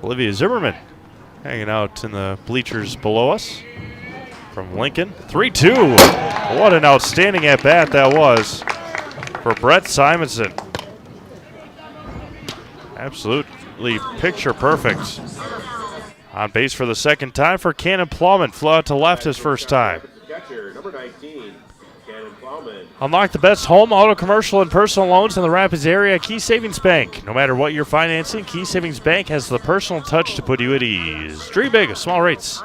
[SPEAKER 1] Olivia Zimmerman hanging out in the bleachers below us from Lincoln. 3-2. What an outstanding at bat that was for Brett Simonson. Absolutely picture perfect. On base for the 2nd time for Cannon Plowman. Flew out to left his first time.
[SPEAKER 2] Catcher, number 19, Cannon Plowman.
[SPEAKER 1] Unlock the best home, auto, commercial, and personal loans in the Rapids area at Key Savings Bank. No matter what you're financing, Key Savings Bank has the personal touch to put you at ease. Dream big, small rates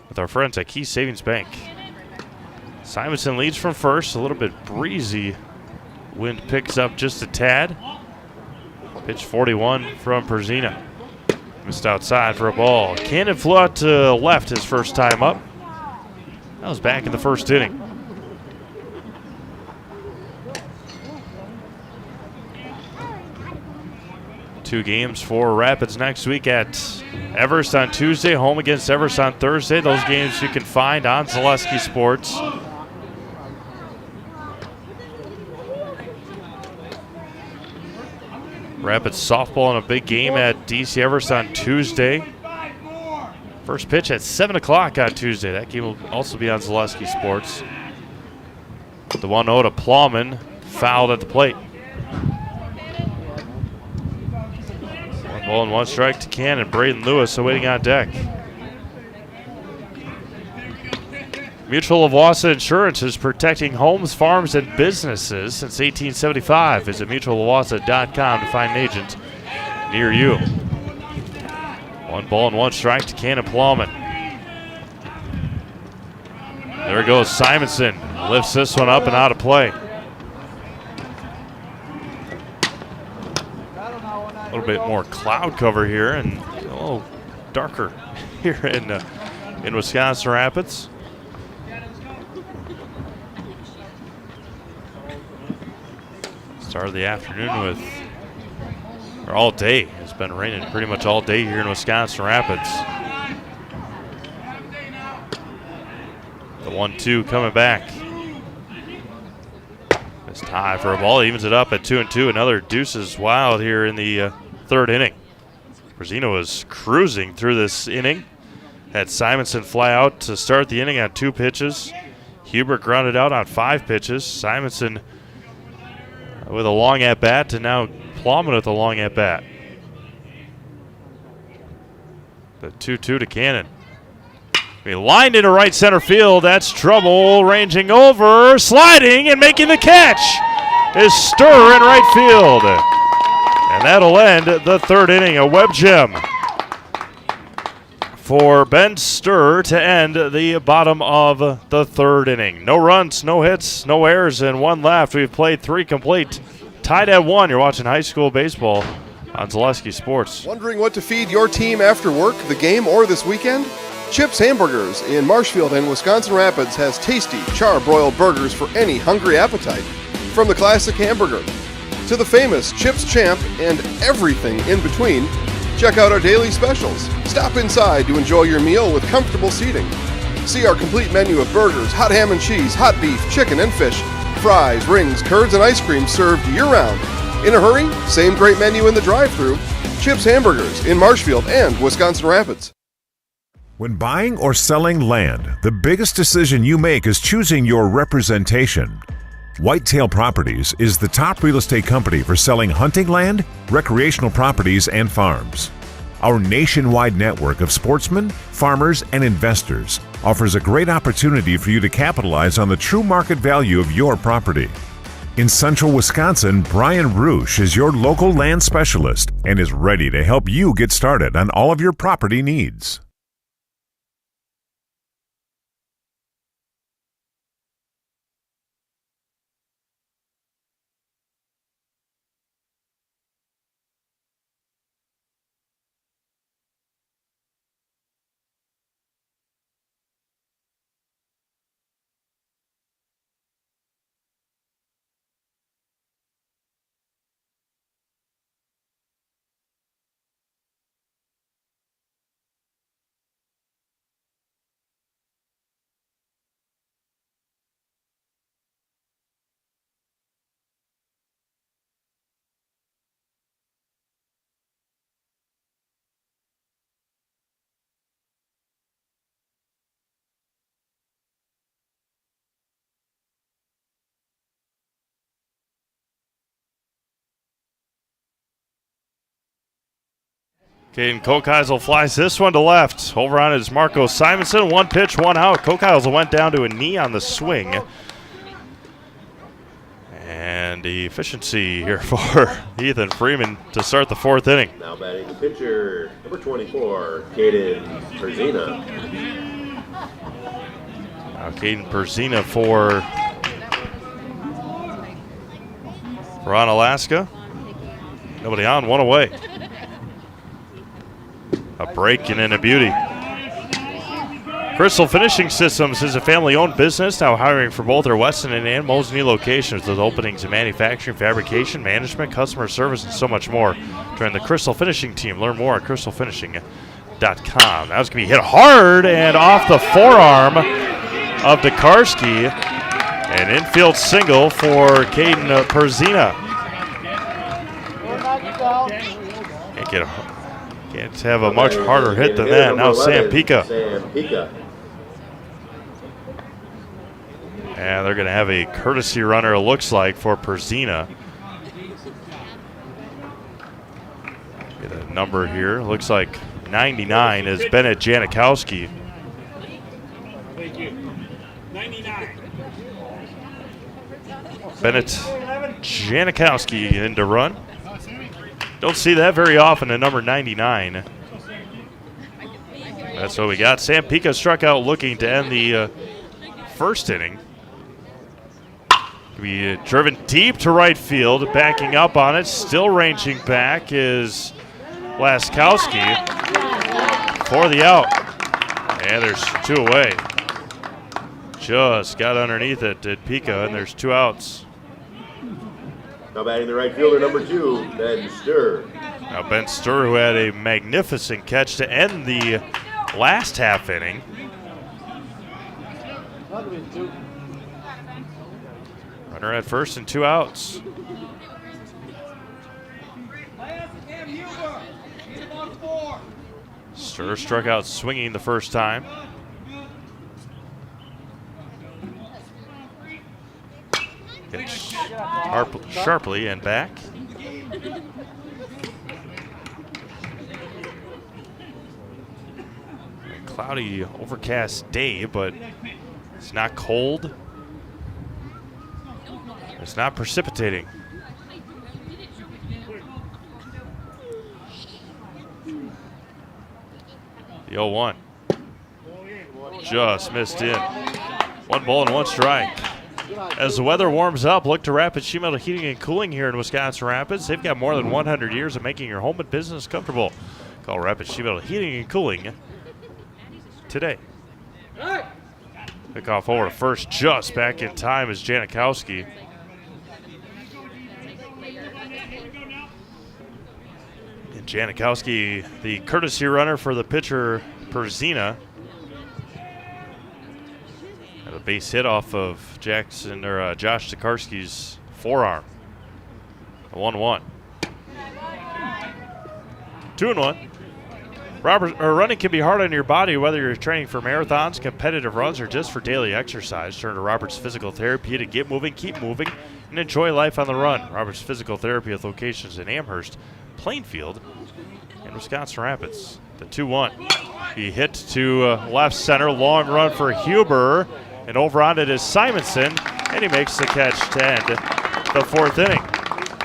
[SPEAKER 1] with our friends at Key Savings Bank. Simonson leads from first, a little bit breezy. Wind picks up just a tad. Pitch 41 from Perzina. Missed outside for a ball. Cannon flew out to left his first time up. That was back in the 1st inning. Two games for Rapids next week at Everest on Tuesday, home against Everest on Thursday. Those games you can find on Zaleski Sports. Rapids softball in a big game at DC Everest on Tuesday. First pitch at 7 o'clock on Tuesday. That game will also be on Zaleski Sports. The 1-0 to Plowman, fouled at the plate. 1 ball and 1 strike to Cannon. Braden Lewis awaiting on deck. Mutual of Wausau Insurance is protecting homes, farms, and businesses since 1875. Visit mutualofwausau.com to find an agent near you. 1 ball and 1 strike to Cannon Plowman. There goes Simonson. Lifts this one up and out of play. A little bit more cloud cover here and a little darker here in Wisconsin Rapids. Start of the afternoon with, or all day, it's been raining pretty much all day here in Wisconsin Rapids. The 1-2 coming back. It's high for a ball, evens it up at 2-2. Another Deuces wild here in the third inning. Perzina was cruising through this inning. Had Simonson fly out to start the inning on 2 pitches. Hubert grounded out on 5 pitches. Simonson with a long at-bat, and now Plowman with a long at-bat. The 2-2 to Cannon. He lined into right center field. That's trouble. Ranging over, sliding, and making the catch is Stir in right field. And that'll end the third inning. A web gem for Ben Stir to end the bottom of the third inning. No runs, no hits, no errors, and 1 left. We've played 3 complete. Tied at 1. You're watching high school baseball on Zaleski Sports.
[SPEAKER 16] Wondering what to feed your team after work, the game, or this weekend? Chips Hamburgers in Marshfield and Wisconsin Rapids has tasty char-broiled burgers for any hungry appetite. From the classic hamburger to the famous Chips Champ and everything in between, check out our daily specials. Stop inside to enjoy your meal with comfortable seating. See our complete menu of burgers, hot ham and cheese, hot beef, chicken and fish, fries, rings, curds, and ice cream served year-round. In a hurry? Same great menu in the drive-thru. Chips Hamburgers in Marshfield and Wisconsin Rapids.
[SPEAKER 17] When buying or selling land, the biggest decision you make is choosing your representation. Whitetail Properties is the top real estate company for selling hunting land, recreational properties, and farms. Our nationwide network of sportsmen, farmers, and investors offers a great opportunity for you to capitalize on the true market value of your property. In central Wisconsin, Brian Roosh is your local land specialist and is ready to help you get started on all of your property needs.
[SPEAKER 1] Caden Kokeisel flies this one to left. Over on is Marco Simonson. 1 pitch, 1 out. Kokeisel went down to a knee on the swing. And the efficiency here for Ethan Freeman to start the 4th inning.
[SPEAKER 2] Now batting the pitcher, number 24, Caden Perzina.
[SPEAKER 1] Now Caden Perzina for Onalaska. Nobody on, 1 away. A break and then a beauty. Crystal Finishing Systems is a family-owned business now hiring for both their Weston and Mosinee locations with openings in manufacturing, fabrication, management, customer service, and so much more. Join the Crystal Finishing team. Learn more at crystalfinishing.com. That was going to be hit hard and off the forearm of Dekarski. An infield single for Caden Perzina. Can't have a much harder hit than that. Now Sam Pika. And they're going to have a courtesy runner, it looks like, for Perzina. Get a number here. Looks like 99 is Bennett Janikowski.
[SPEAKER 18] Thank you. 99.
[SPEAKER 1] Bennett Janikowski in to run. Don't see that very often at number 99. That's what we got. Sam Pika struck out looking to end the 1st inning. Be driven deep to right field, backing up on it. Still ranging back is Laskowski for the out. And there's 2 away. Just got underneath it, did Pika, and there's 2 outs.
[SPEAKER 2] Now batting the right fielder, number 2, Ben Stir.
[SPEAKER 1] Now Ben Stir, who had a magnificent catch to end the last half inning. Runner at first and 2 outs. Stir struck out swinging the first time. Hit sharply and back. A cloudy, overcast day, but it's not cold. It's not precipitating. The 0-1. Just missed in. 1 ball and 1 strike. As the weather warms up, look to Rapid Sheet Metal Heating and Cooling here in Wisconsin Rapids. They've got more than 100 years of making your home and business comfortable. Call Rapid Sheet Metal Heating and Cooling today. Pick off over to first, just back in time is Janikowski. And Janikowski, the courtesy runner for the pitcher Perzina. A base hit off of Josh Tokarski's forearm. A 1-1. 2-1. Running can be hard on your body, whether you're training for marathons, competitive runs, or just for daily exercise. Turn to Roberts Physical Therapy to get moving, keep moving, and enjoy life on the run. Roberts Physical Therapy with locations in Amherst, Plainfield, and Wisconsin Rapids. The 2-1. He hit to left center. Long run for Huber. And over on it is Simonson, and he makes the catch to end the 4th inning.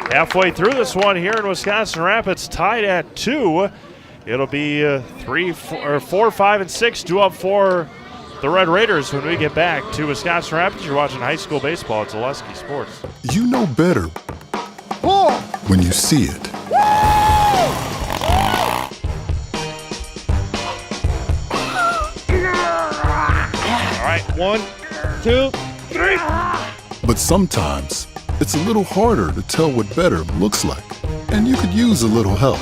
[SPEAKER 1] Halfway through this one here in Wisconsin Rapids, tied at 2. It'll be 3, 4, 5, and 6 due up for the Red Raiders when we get back to Wisconsin Rapids. You're watching high school baseball at Zaleski Sports.
[SPEAKER 19] You know better when you see it.
[SPEAKER 18] All right, 1, 2, 3.
[SPEAKER 19] But sometimes it's a little harder to tell what better looks like, and you could use a little help.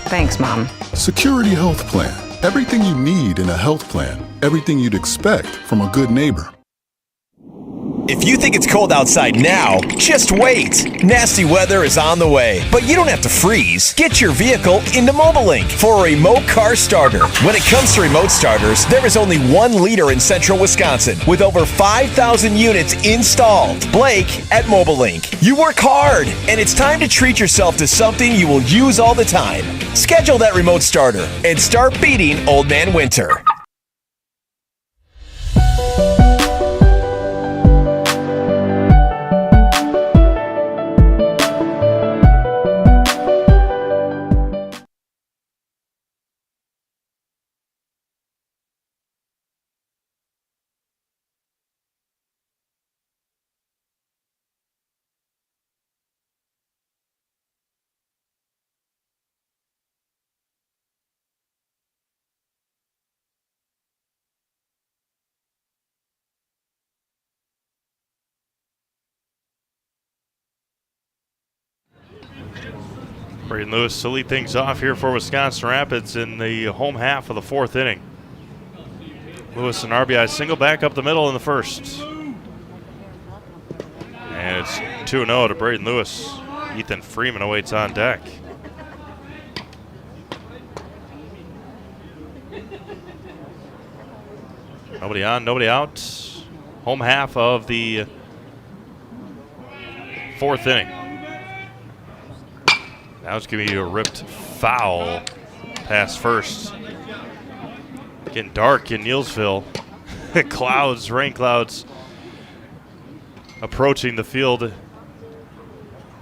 [SPEAKER 20] Thanks, Mom.
[SPEAKER 19] Security Health Plan. Everything you need in a health plan. Everything you'd expect from a good neighbor.
[SPEAKER 21] If you think it's cold outside now, just wait. Nasty weather is on the way, but you don't have to freeze. Get your vehicle into MobileLink for a remote car starter. When it comes to remote starters, there is only one leader in central Wisconsin with over 5,000 units installed. Blake at MobileLink. You work hard, and it's time to treat yourself to something you will use all the time. Schedule that remote starter and start beating Old Man Winter.
[SPEAKER 1] Braden Lewis to lead things off here for Wisconsin Rapids in the home half of the 4th inning. Lewis an RBI single back up the middle in the first. And it's 2-0 to Braden Lewis. Ethan Freeman awaits on deck. Nobody on, nobody out. Home half of the 4th inning. Now it's going to be a ripped foul past first. Getting dark in Neillsville. Clouds, rain clouds approaching the field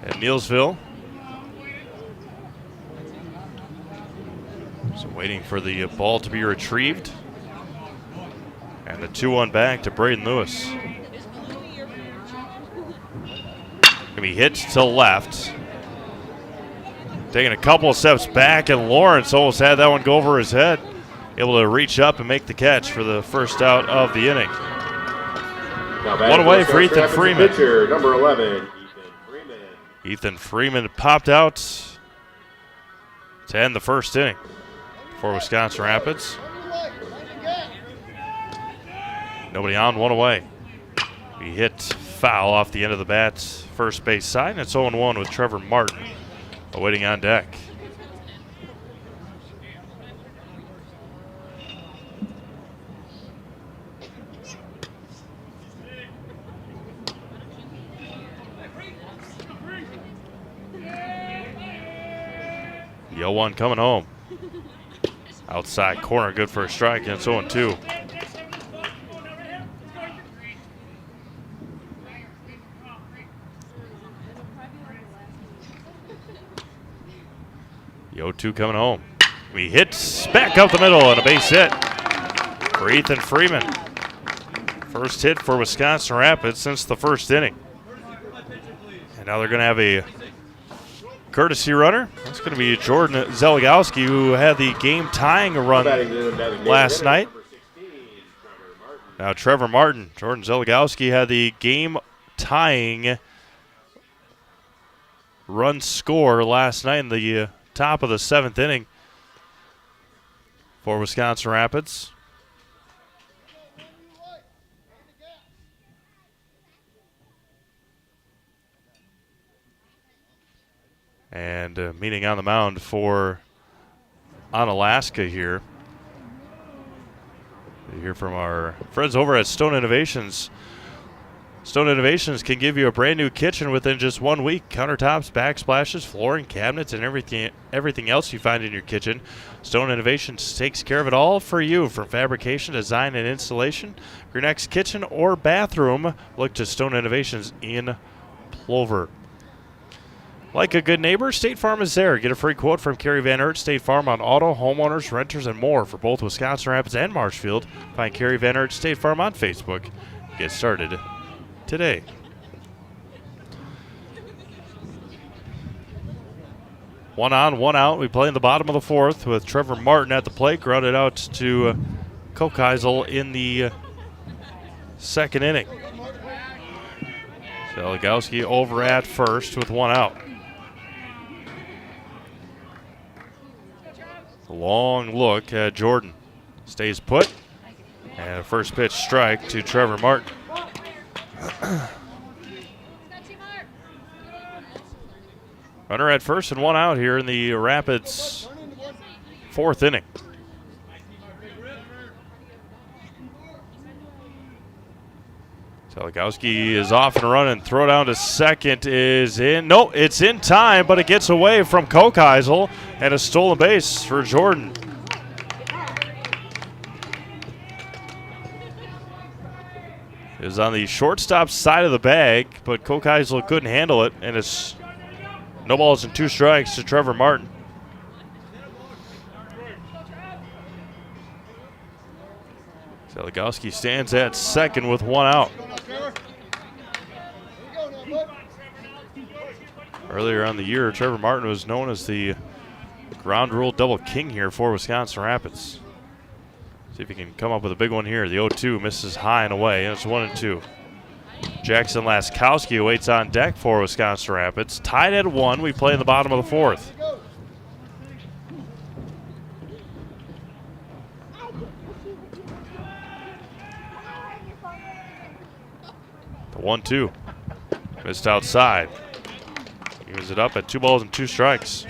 [SPEAKER 1] at Neillsville. So waiting for the ball to be retrieved. And the 2-1 back to Braden Lewis. Going to be hit to left. Taking a couple of steps back, and Lawrence almost had that one go over his head. Able to reach up and make the catch for the first out of the inning. One away for Ethan Freeman.
[SPEAKER 2] Pitcher, number 11, Ethan Freeman.
[SPEAKER 1] Ethan Freeman popped out to end the first inning for Wisconsin Rapids. Nobody on, one away. He hit foul off the end of the bat, first base side, and it's 0-1 with Trevor Martin awaiting on deck. 0-1 coming home. Outside corner, good for a strike, and it's 0-2. The 0-2 coming home. He hits back up the middle and a base hit for Ethan Freeman. First hit for Wisconsin Rapids since the first inning. And now they're going to have a courtesy runner. That's going to be Jordan Zeligowski, who had the game-tying run last night. Now Trevor Martin. Jordan Zeligowski had the game-tying run score last night in the top of the 7th inning for Wisconsin Rapids. And meeting on the mound for Onalaska here. You hear from our friends over at Stone Innovations. Stone Innovations can give you a brand new kitchen within just 1 week. Countertops, backsplashes, flooring, cabinets, and everything else you find in your kitchen. Stone Innovations takes care of it all for you, from fabrication, design, and installation. For your next kitchen or bathroom, look to Stone Innovations in Plover. Like a good neighbor, State Farm is there. Get a free quote from Kerry Van Aert, State Farm on auto, homeowners, renters, and more for both Wisconsin Rapids and Marshfield. Find Kerry Van Aert, State Farm on Facebook. Get started today. One on, one out. We play in the bottom of the 4th with Trevor Martin at the plate, grounded out to Kokeisel in the 2nd inning. Zeligowski over at first with 1 out. A long look at Jordan. Stays put. And a first pitch strike to Trevor Martin. Runner at first and 1 out here in the Rapids 4th inning. Zeligowski is off and running. Throw down to second is in. No, it's in time, but it gets away from Kokeisel, and a stolen base for Jordan. It was on the shortstop side of the bag, but Kokeisel couldn't handle it, and it's no balls and 2 strikes to Trevor Martin. Zeligowski stands at second with 1 out. Earlier on the year, Trevor Martin was known as the ground rule double king here for Wisconsin Rapids. See if he can come up with a big one here. The 0-2 misses high and away, and it's 1-2. Jackson Laskowski waits on deck for Wisconsin Rapids. Tied at 1, we play in the bottom of the 4th. The 1-2. Missed outside. Evens it up at 2 balls and 2 strikes.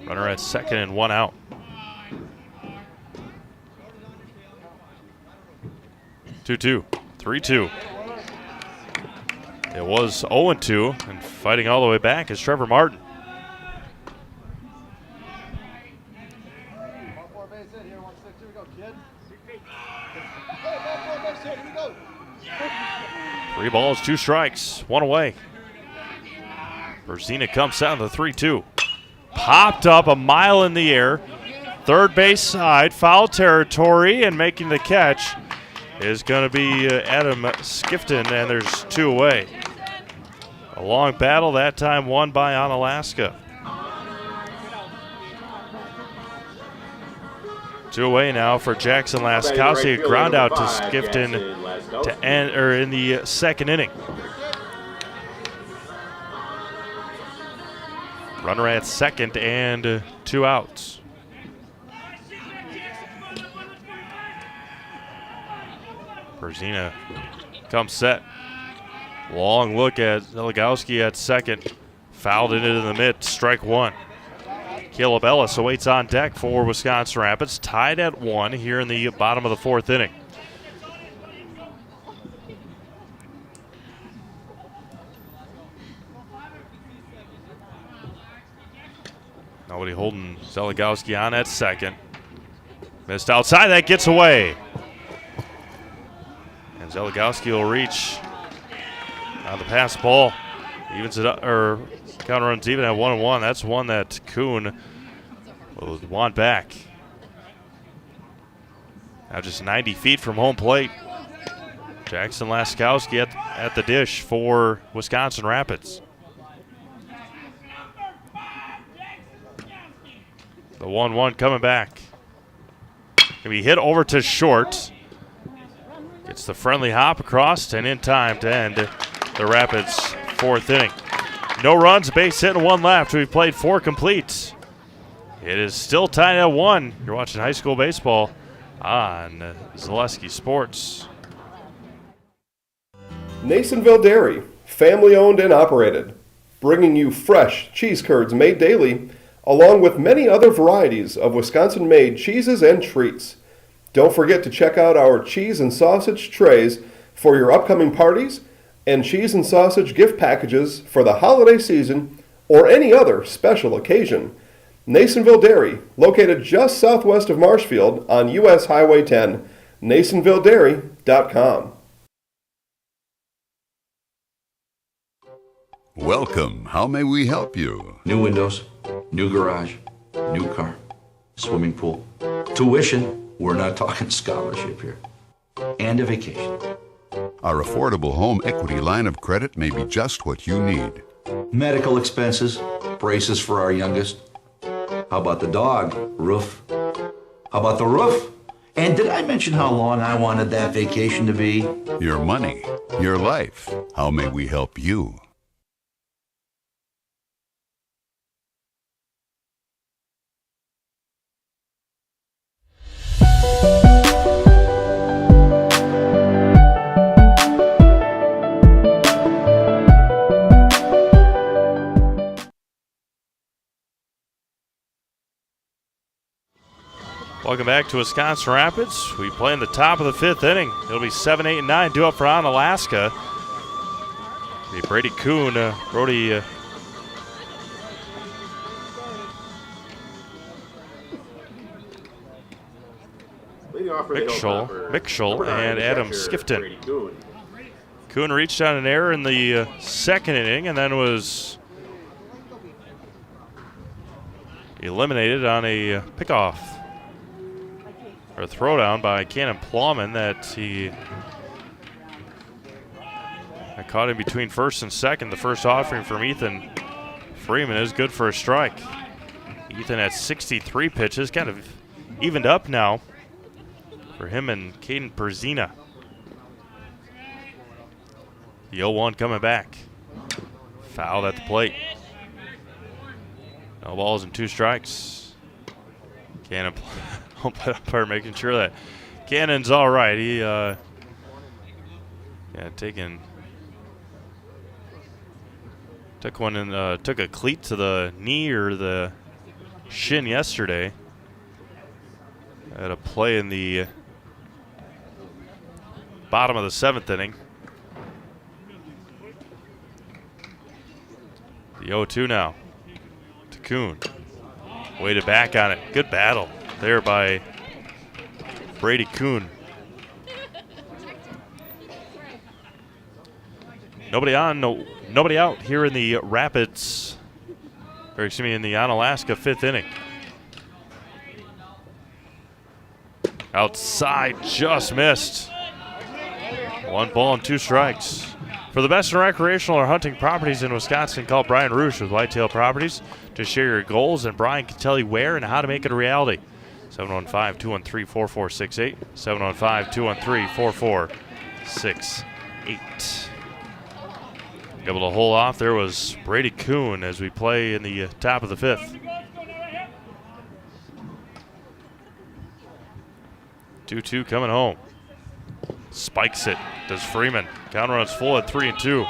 [SPEAKER 1] Runner at second and 1 out. 2-2. 3-2. It was 0-2, and fighting all the way back is Trevor Martin. Three balls, 2 strikes, 1 away. Berzina comes down to 3-2. Popped up a mile in the air. Third base side, foul territory, and making the catch is going to be Adam Skifton, and there's 2 away. A long battle, that time won by Onalaska. 2 away now for Jackson Laskowski. A ground out to Skifton to end, or in the 2nd inning. Runner at second and 2 outs. Berzina comes set. Long look at Zeligowski at second. Fouled it into the mid. Strike 1. Caleb Ellis awaits on deck for Wisconsin Rapids. Tied at 1 here in the bottom of the 4th inning. Nobody holding Zeligowski on at second. Missed outside, that gets away. And Zeligowski will reach on the pass ball. Evens it up, or counter runs even at 1-1. That's one that Kuhn will want back. Now just 90 feet from home plate. Jackson Laskowski at the dish for Wisconsin Rapids. The 1-1 coming back. Can be hit over to short. Gets the friendly hop across and in time to end the Rapids' fourth inning. No runs, base hit, and one left. We've played 4 complete. It is still tied at 1. You're watching high school baseball on Zaleski Sports.
[SPEAKER 16] Nasonville Dairy, family owned and operated, bringing you fresh cheese curds made daily, along with many other varieties of Wisconsin-made cheeses and treats. Don't forget to check out our cheese and sausage trays for your upcoming parties and cheese and sausage gift packages for the holiday season or any other special occasion. Nasonville Dairy, located just southwest of Marshfield on US Highway 10, NasonvilleDairy.com.
[SPEAKER 5] Welcome. How may we help you?
[SPEAKER 22] New windows, new garage, new car, swimming pool, tuition. We're not talking scholarship here. And a vacation.
[SPEAKER 5] Our affordable home equity line of credit may be just what you need.
[SPEAKER 22] Medical expenses, braces for our youngest. How about the dog? Roof. How about the roof? And did I mention how long I wanted that vacation to be?
[SPEAKER 5] Your money, your life. How may we help you?
[SPEAKER 1] Welcome back to Wisconsin Rapids. We play in the top of the 5th inning. It'll be 7, 8, and 9 due up for Onalaska. Brady Kuhn, Brody Mickschel, and Adam Skifton. Kuhn reached on an error in the second inning and then was eliminated on a pickoff or throwdown by Cannon Plowman that he caught him between first and second. The first offering from Ethan Freeman is good for a strike. Ethan had 63 pitches, kind of evened up now for him and Caden Perzina. The 0-1 coming back. Fouled at the plate. No balls and 2 strikes. Cannon umpire making sure that Cannon's all right. He took a cleat to the knee or the shin yesterday. Had a play in the bottom of the 7th inning. The 0-2 now to Kuhn. Waited back on it. Good battle there by Brady Kuhn. Nobody on, nobody out here in the Rapids, or excuse me, in the Onalaska 5th inning. Outside, just missed. 1 ball and 2 strikes. For the best in recreational or hunting properties in Wisconsin, call Brian Roosh with Whitetail Properties to share your goals, and Brian can tell you where and how to make it a reality. 715-213-4468. 715-213-4468. Able to hold off there was Brady Kuhn as we play in the top of the 5th. 2-2 coming home. Spikes it. Does Freeman. Counter runs full at 3-2.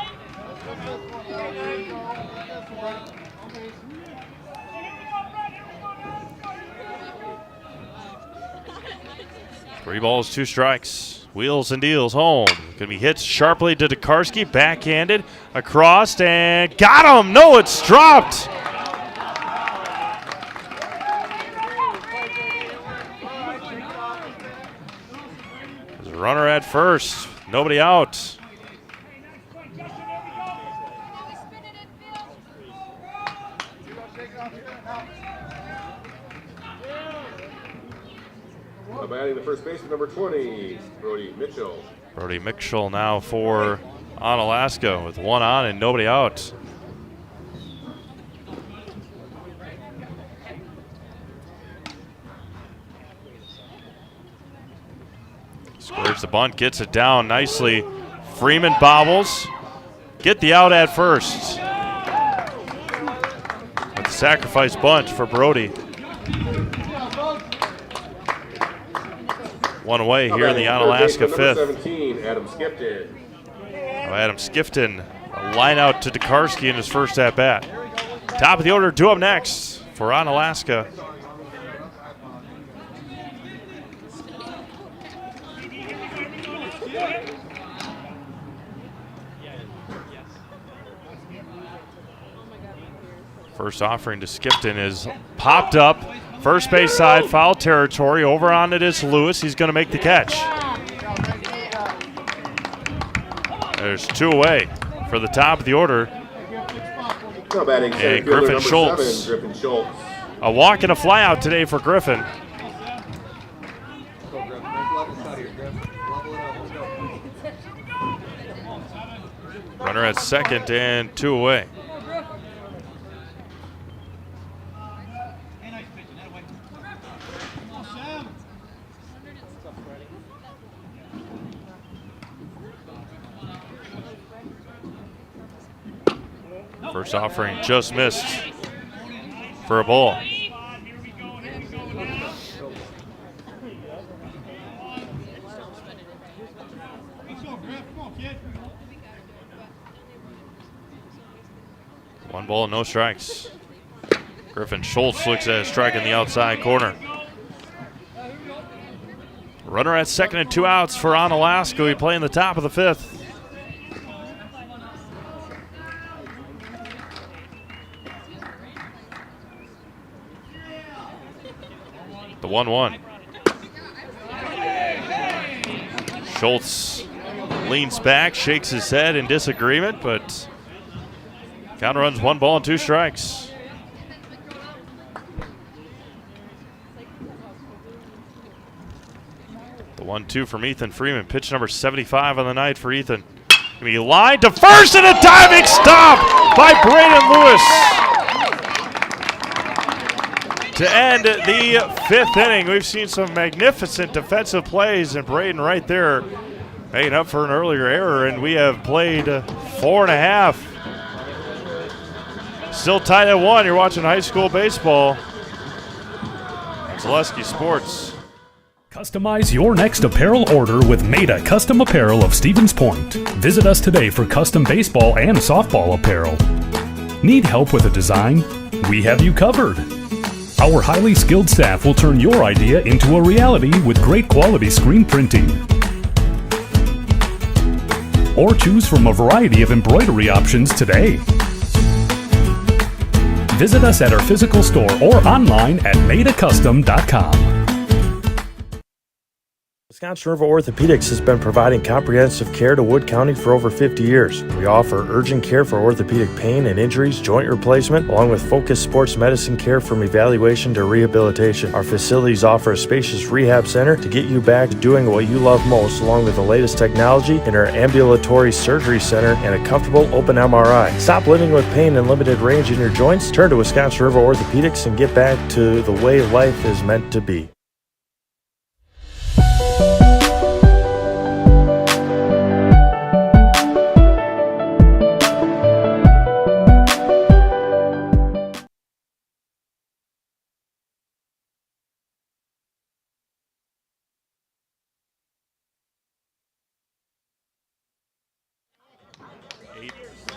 [SPEAKER 1] Three balls, 2 strikes. Wheels and deals home. Gonna be hit sharply to Tokarski. Backhanded across and got him. No, it's dropped. Runner at first. Nobody out.
[SPEAKER 2] Batting the first baseman, number 20, Brody Mitchell.
[SPEAKER 1] Brody Mitchell now for Onalaska with one on and nobody out. Squares the bunt, gets it down nicely. Freeman bobbles. Get the out at first. With the sacrifice bunt for Brody. One away here in the Onalaska fifth.
[SPEAKER 2] 17, Adam Skipton.
[SPEAKER 1] Adam Skifton, a line out to Tokarski in his first at bat. Top of the order, two up next for Onalaska. First offering to Skipton is popped up. First base side, foul territory. Over on it is Lewis. He's going to make the catch. There's two away for the top of the order.
[SPEAKER 2] Now batting
[SPEAKER 1] and Griffin Schultz.
[SPEAKER 2] 7, Griffin Schultz.
[SPEAKER 1] A walk and a fly out today for Griffin. Runner at second and two away. First offering just missed for a ball. One ball, no strikes. Griffin Schultz looks at a strike in the outside corner. Runner at second and two outs for Onalaska. We play in the top of the fifth. The 1-1. Schultz leans back, shakes his head in disagreement, but count runs one ball and two strikes. The 1-2 from Ethan Freeman. Pitch number 75 on the night for Ethan. Gonna be lined to first and a diving stop by Braden Lewis. To end the fifth inning, we've seen some magnificent defensive plays, and Braden right there made up for an earlier error, and we have played 4.5. Still tied at 1. You're watching high school baseball. Zaleski Sports.
[SPEAKER 3] Customize your next apparel order with Maida Custom Apparel of Stevens Point. Visit us today for custom baseball and softball apparel. Need help with a design? We have you covered. Our highly skilled staff will turn your idea into a reality with great quality screen printing. Or choose from a variety of embroidery options today. Visit us at our physical store or online at maidacustom.com.
[SPEAKER 1] Wisconsin River Orthopedics has been providing comprehensive care to Wood County for over 50 years. We offer urgent care for orthopedic pain and injuries, joint replacement, along with focused sports medicine care from evaluation to rehabilitation. Our facilities offer a spacious rehab center to get you back to doing what you love most, along with the latest technology in our ambulatory surgery center and a comfortable open MRI. Stop living with pain and limited range in your joints. Turn to Wisconsin River Orthopedics and get back to the way life is meant to be.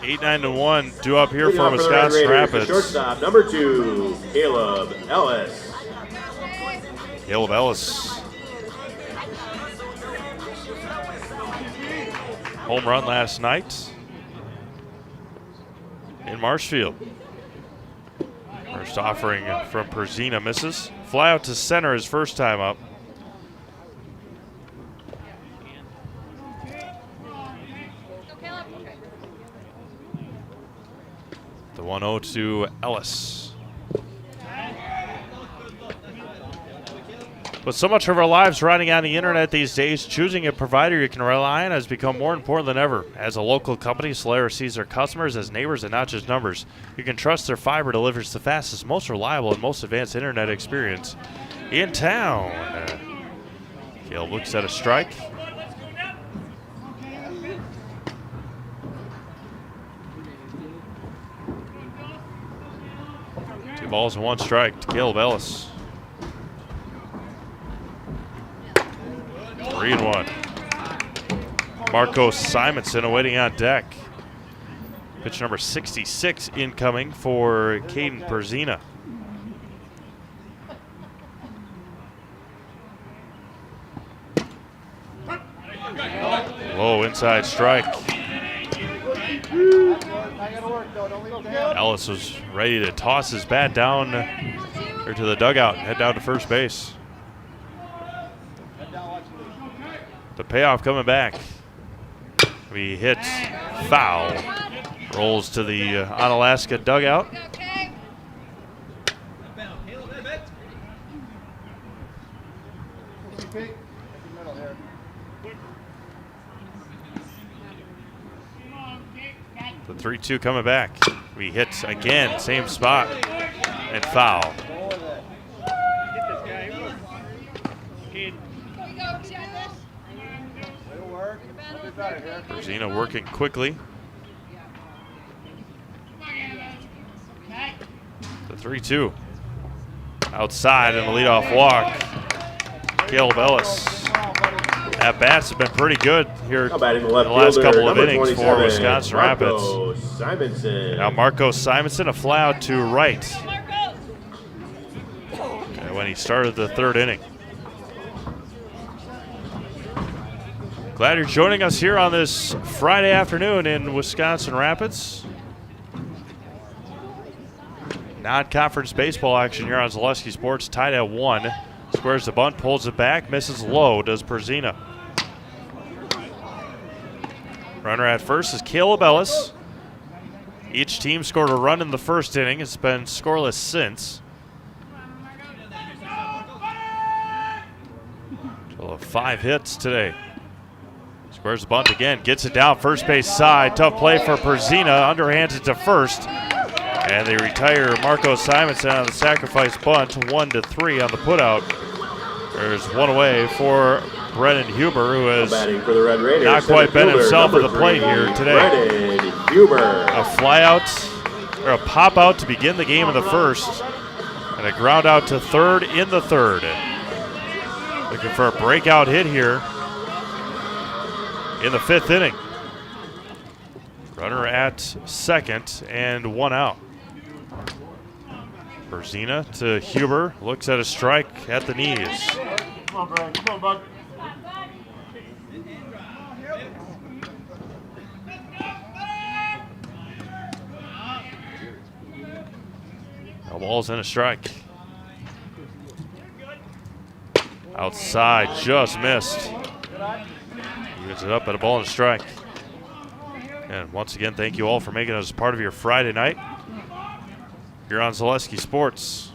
[SPEAKER 1] Eight, 9-1, due up here for Wisconsin Rapids.
[SPEAKER 2] Shortstop, number 2, Caleb Ellis.
[SPEAKER 1] Caleb Ellis. Home run last night in Marshfield. First offering from Perzina misses. Fly out to center his first time up. 1-0 to Ellis. With so much of our lives riding on the internet these days, choosing a provider you can rely on has become more important than ever. As a local company, Solaris sees their customers as neighbors and not just numbers. You can trust their fiber delivers the fastest, most reliable, and most advanced internet experience in town. Caleb looks at a strike. Two balls and one strike to Caleb Ellis. 3-1. Marco Simonson awaiting on deck. Pitch number 66 incoming for Caden Perzina. Low inside strike. Ellis was ready to toss his bat down or to the dugout and head down to first base. The payoff coming back. He hits foul. Rolls to the Onalaska dugout. The 3-2 coming back. He hits again, same spot, and foul. Perzina working quickly. The 3-2. Outside and a leadoff walk. Caleb Ellis. At bats have been pretty good here in the last couple of innings for Wisconsin Rapids. Now Marco Simonson, a fly out to right when he started the third inning. Glad you're joining us here on this Friday afternoon in Wisconsin Rapids. Non-conference baseball action here on Zaleski Sports, tied at 1. Squares the bunt, pulls it back, misses low, does Perzina. Runner at first is Caleb Ellis. Each team scored a run in the first inning. It's been scoreless since. Total of 5 hits today. Squares the bunt again, gets it down first base side. Tough play for Perzina, underhands it to first. And they retire Marco Simonson on the sacrifice bunt, 1-3 on the putout. There's one away for Brennan Huber, who has not quite been himself at the plate here today. A fly out, or a pop out to begin the game in the first, and a ground out to third in the third. Looking for a breakout hit here in the 5th inning. Runner at second and 1 out. Perzina to Huber, looks at a strike at the knees.
[SPEAKER 2] Come on, Brad. Come on, bud.
[SPEAKER 1] No balls and a strike. Outside, just missed. Evens it up at a ball and a strike. And once again, thank you all for making us part of your Friday night here on Zaleski Sports.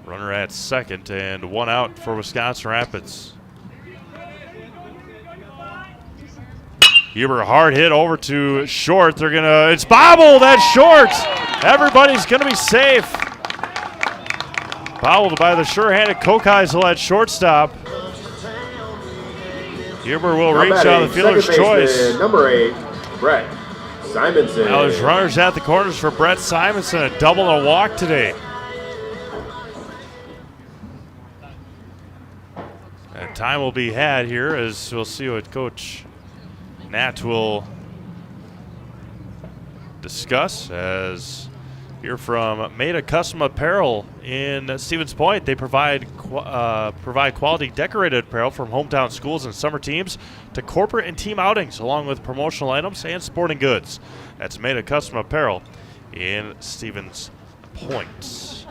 [SPEAKER 1] Runner at second and 1 out for Wisconsin Rapids. Huber, hard hit over to short. It's bobbled at short. Everybody's gonna be safe. Bobbled by the sure-handed Kokeisel at shortstop. Huber will reach on the fielder's choice.
[SPEAKER 2] Number 8, Brett Simonson.
[SPEAKER 1] Now there's runners at the corners for Brett Simonson. A double and a walk today. And time will be had here as we'll see what Coach Nat will discuss. As here from Made a Custom Apparel in Stevens Point, they provide quality decorated apparel from hometown schools and summer teams to corporate and team outings, along with promotional items and sporting goods. That's Made a Custom Apparel in Stevens Point.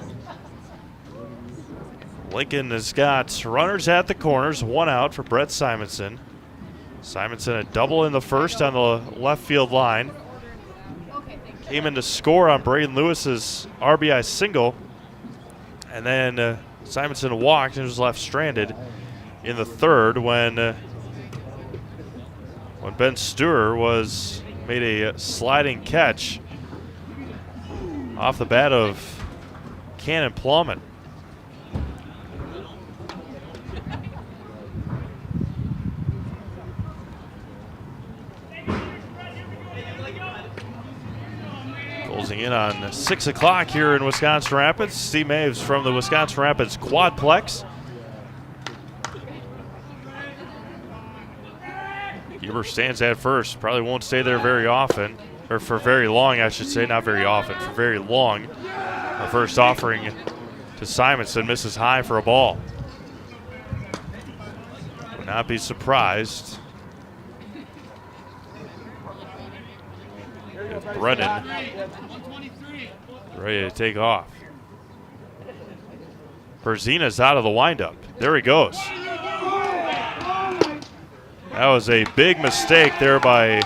[SPEAKER 1] Lincoln has got runners at the corners, 1 out for Brett Simonson. Simonson a double in the first on the left field line. came in to score on Braden Lewis's RBI single. And then Simonson walked and was left stranded in the third when Ben Steuer made a sliding catch off the bat of Cannon Plummet. Closing in on 6 o'clock here in Wisconsin Rapids. Steve Maves from the Wisconsin Rapids Quadplex. Huber stands at first. Probably won't stay there very often, or for very long, I should say. Not very often, for very long. The first offering to Simonson misses high for a ball. Would not be surprised if Brennan ready to take off. Perzina's out of the windup. There he goes. That was a big mistake there by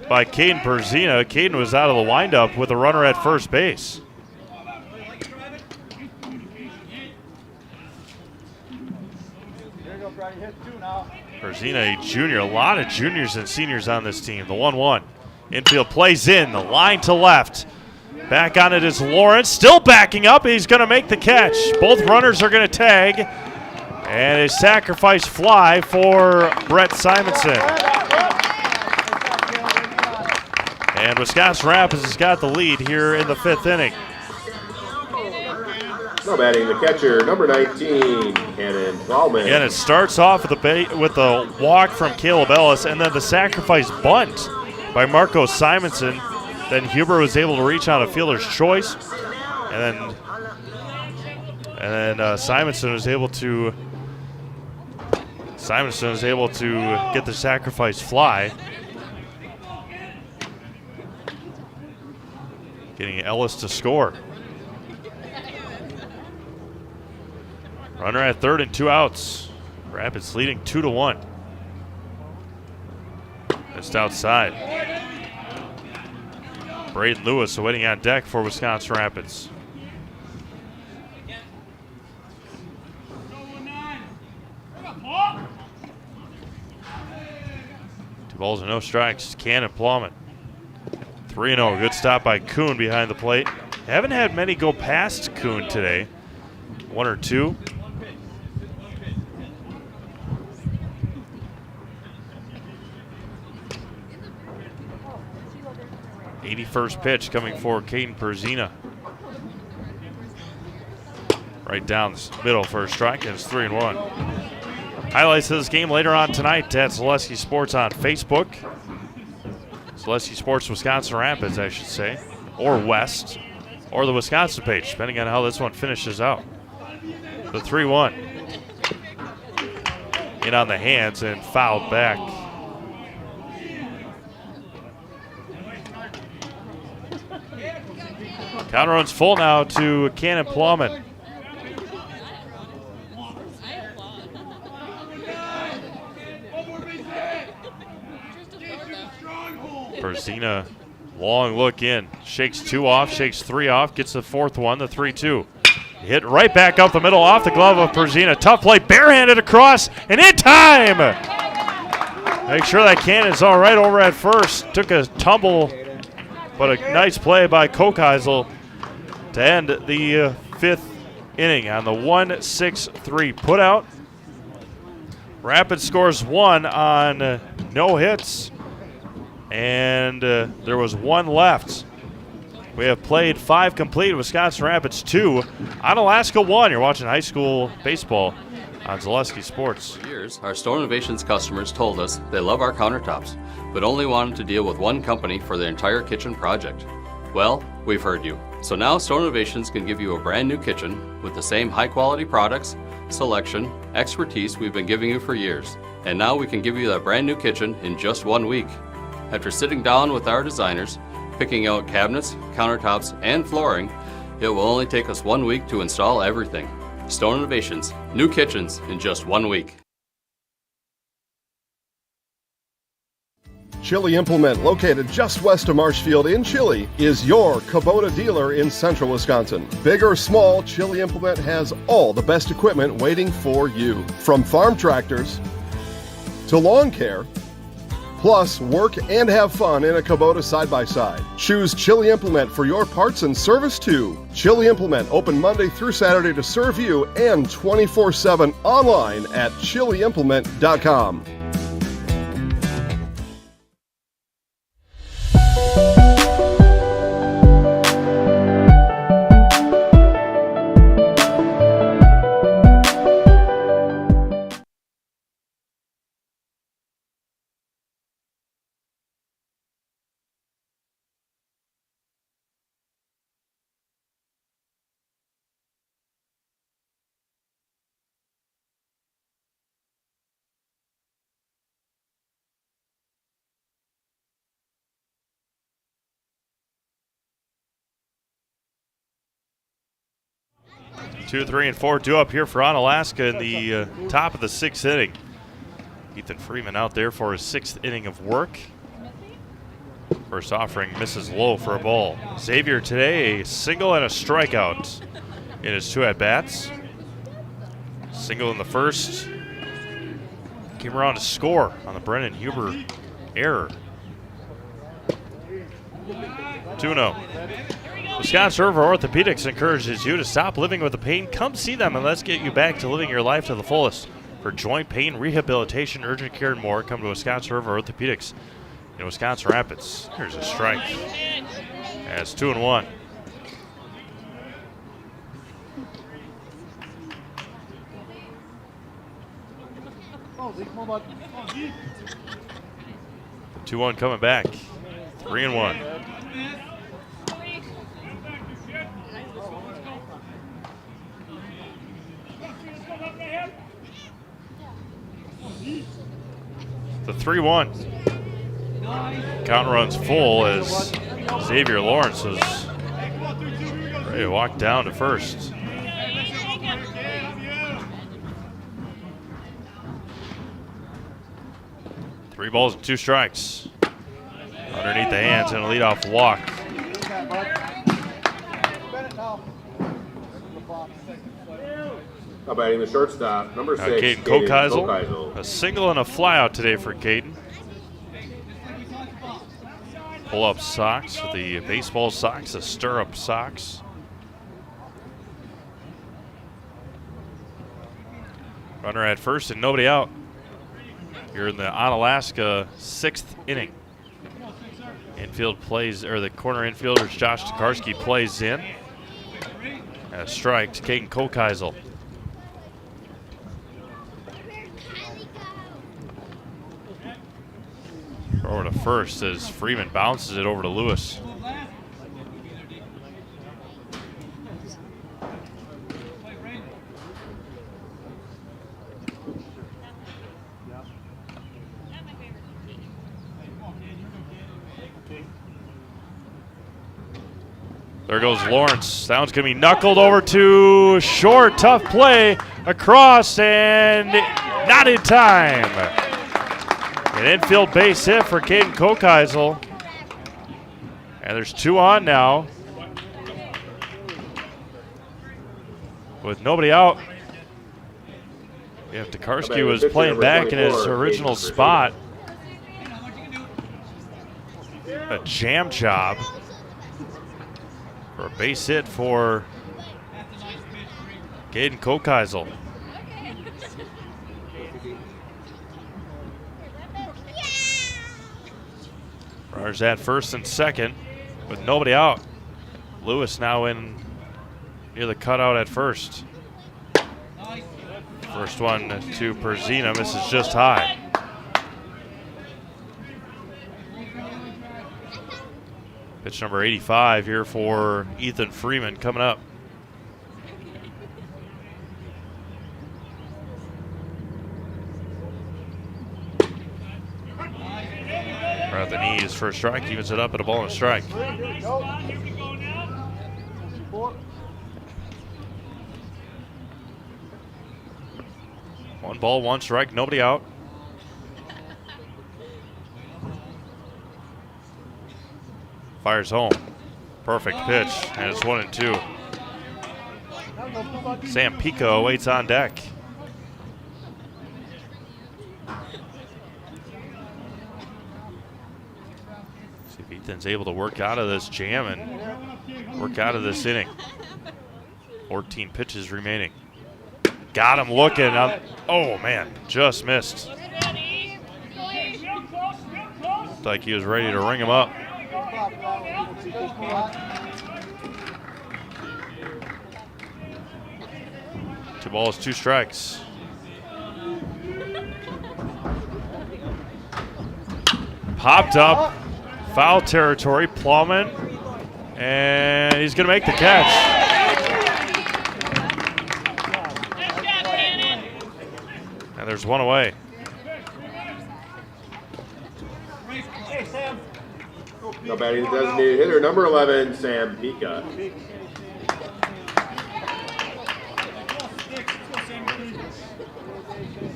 [SPEAKER 1] Caden Perzina. Caden was out of the windup with a runner at first base. Perzina, a junior. A lot of juniors and seniors on this team. The 1-1. Infield plays in. The line to left. Back on it is Lawrence. Still backing up. He's going to make the catch. Both runners are going to tag. And a sacrifice fly for Brett Simonson. And Wisconsin Rapids has got the lead here in the 5th inning.
[SPEAKER 2] Now batting the catcher, number 19, Cannon Plummet.
[SPEAKER 1] Again, it starts off with the walk from Caleb Ellis and then the sacrifice bunt by Marco Simonson. Then Huber was able to reach on a fielder's choice. And then Simonson was able to get the sacrifice fly. Getting Ellis to score. Runner at third and 2 outs. Rapids leading 2-1. Just outside. Braden Lewis waiting on deck for Wisconsin Rapids. Two balls and no strikes. Cannon Plummet. 3-0. Good stop by Kuhn behind the plate. Haven't had many go past Kuhn today. 1 or 2. '81st pitch coming for Caden Perzina. Right down the middle for a strike, and it's 3-1. Highlights of this game later on tonight at Zaleski Sports on Facebook. Zaleski Sports Wisconsin Rapids, I should say, or West, or the Wisconsin page, depending on how this one finishes out. The 3-1. In on the hands and fouled back. Counter runs full now to Cannon Plummet. Perzina, long look in. Shakes 2 off, shakes 3 off, gets the 4th one, the 3-2. Hit right back up the middle off the glove of Perzina. Tough play, barehanded across, and in time! Make sure that Cannon's all right over at first. Took a tumble, but a nice play by Kokeisel to end the 5th inning on the 1-6-3 putout. Rapids scores 1 on no hits, and there was 1 left. We have played 5 complete. Wisconsin Rapids 2, Onalaska 1. You're watching high school baseball on Zaleski Sports.
[SPEAKER 4] For years, our Store Innovations customers told us they love our countertops, but only wanted to deal with one company for their entire kitchen project. Well, we've heard you. So now Store Innovations can give you a brand new kitchen with the same high quality products, selection, expertise we've been giving you for years. And now we can give you that brand new kitchen in just 1 week. After sitting down with our designers, picking out cabinets, countertops, and flooring, it will only take us 1 week to install everything. Store Innovations, new kitchens in just 1 week.
[SPEAKER 16] Chili Implement, located just west of Marshfield in Chili, is your Kubota dealer in central Wisconsin. Big or small, Chili Implement has all the best equipment waiting for you. From farm tractors to lawn care, plus work and have fun in a Kubota side-by-side. Choose Chili Implement for your parts and service too. Chili Implement, open Monday through Saturday to serve you and 24/7 online at chiliimplement.com.
[SPEAKER 1] Two, 3, and 4 due up here for Onalaska in the top of the 6th inning. Ethan Freeman out there for his 6th inning of work. First offering misses low for a ball. Xavier today a single and a strikeout in his 2 at-bats. Single in the first. Came around to score on the Brennan Huber error. 2-0. Wisconsin River Orthopedics encourages you to stop living with the pain. Come see them and let's get you back to living your life to the fullest. For joint pain, rehabilitation, urgent care, and more, come to Wisconsin River Orthopedics in Wisconsin Rapids. Here's a strike. And it's 2-1. The 2-1 coming back. 3-1. The 3-1. Count runs full as Xavier Lawrence is ready to walk down to first. Three balls and 2 strikes. Underneath the hands and a leadoff walk.
[SPEAKER 2] Now batting the shortstop, number 6,
[SPEAKER 1] Caden Kokeisel. A single and a flyout today for Caden. Pull-up socks with the baseball socks, the stirrup socks. Runner at first and nobody out. You're in the Onalaska 6th inning. Infield plays, or the corner infielder Josh Tokarski plays in. And a strike to Caden Kokeisel. Over to first as Freeman bounces it over to Lewis. There goes Lawrence. That one's going to be knuckled over to short. Tough play across and not in time. An infield base hit for Caden Kokeisel. And there's 2 on now. With nobody out. If Tokarski was playing back in his original spot. A jam job. For a base hit for Caden Kokeisel. Runners at first and second with nobody out. Lewis now in near the cutout at first. First one to Perzina, misses just high. Pitch number 85 here for Ethan Freeman coming up. Right at the knees for a strike, evens it up at a ball and a strike. One ball, 1 strike, nobody out. Fires home. Perfect pitch, and it's 1-2. Sam Pico waits on deck. See if Ethan's able to work out of this jam and work out of this inning. 14 pitches remaining. Got him looking up. Oh man, just missed. Looked like he was ready to ring him up. 2 balls, 2 strikes. Popped up, foul territory, Plowman, and he's going to make the catch. And there's one away.
[SPEAKER 2] Now batting the designated hitter, number 11, Sam Pica.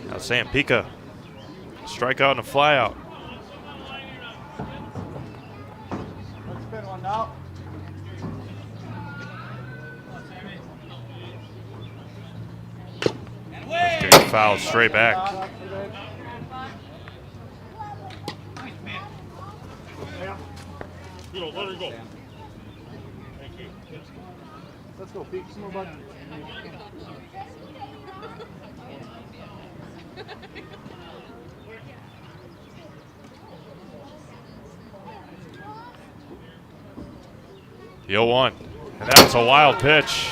[SPEAKER 1] Now Sam Pica, strikeout and a flyout. Foul straight back.
[SPEAKER 18] Let her go. Thank you. Let's go, Pete. Come on, bud.
[SPEAKER 1] 0-1, and that's a wild pitch.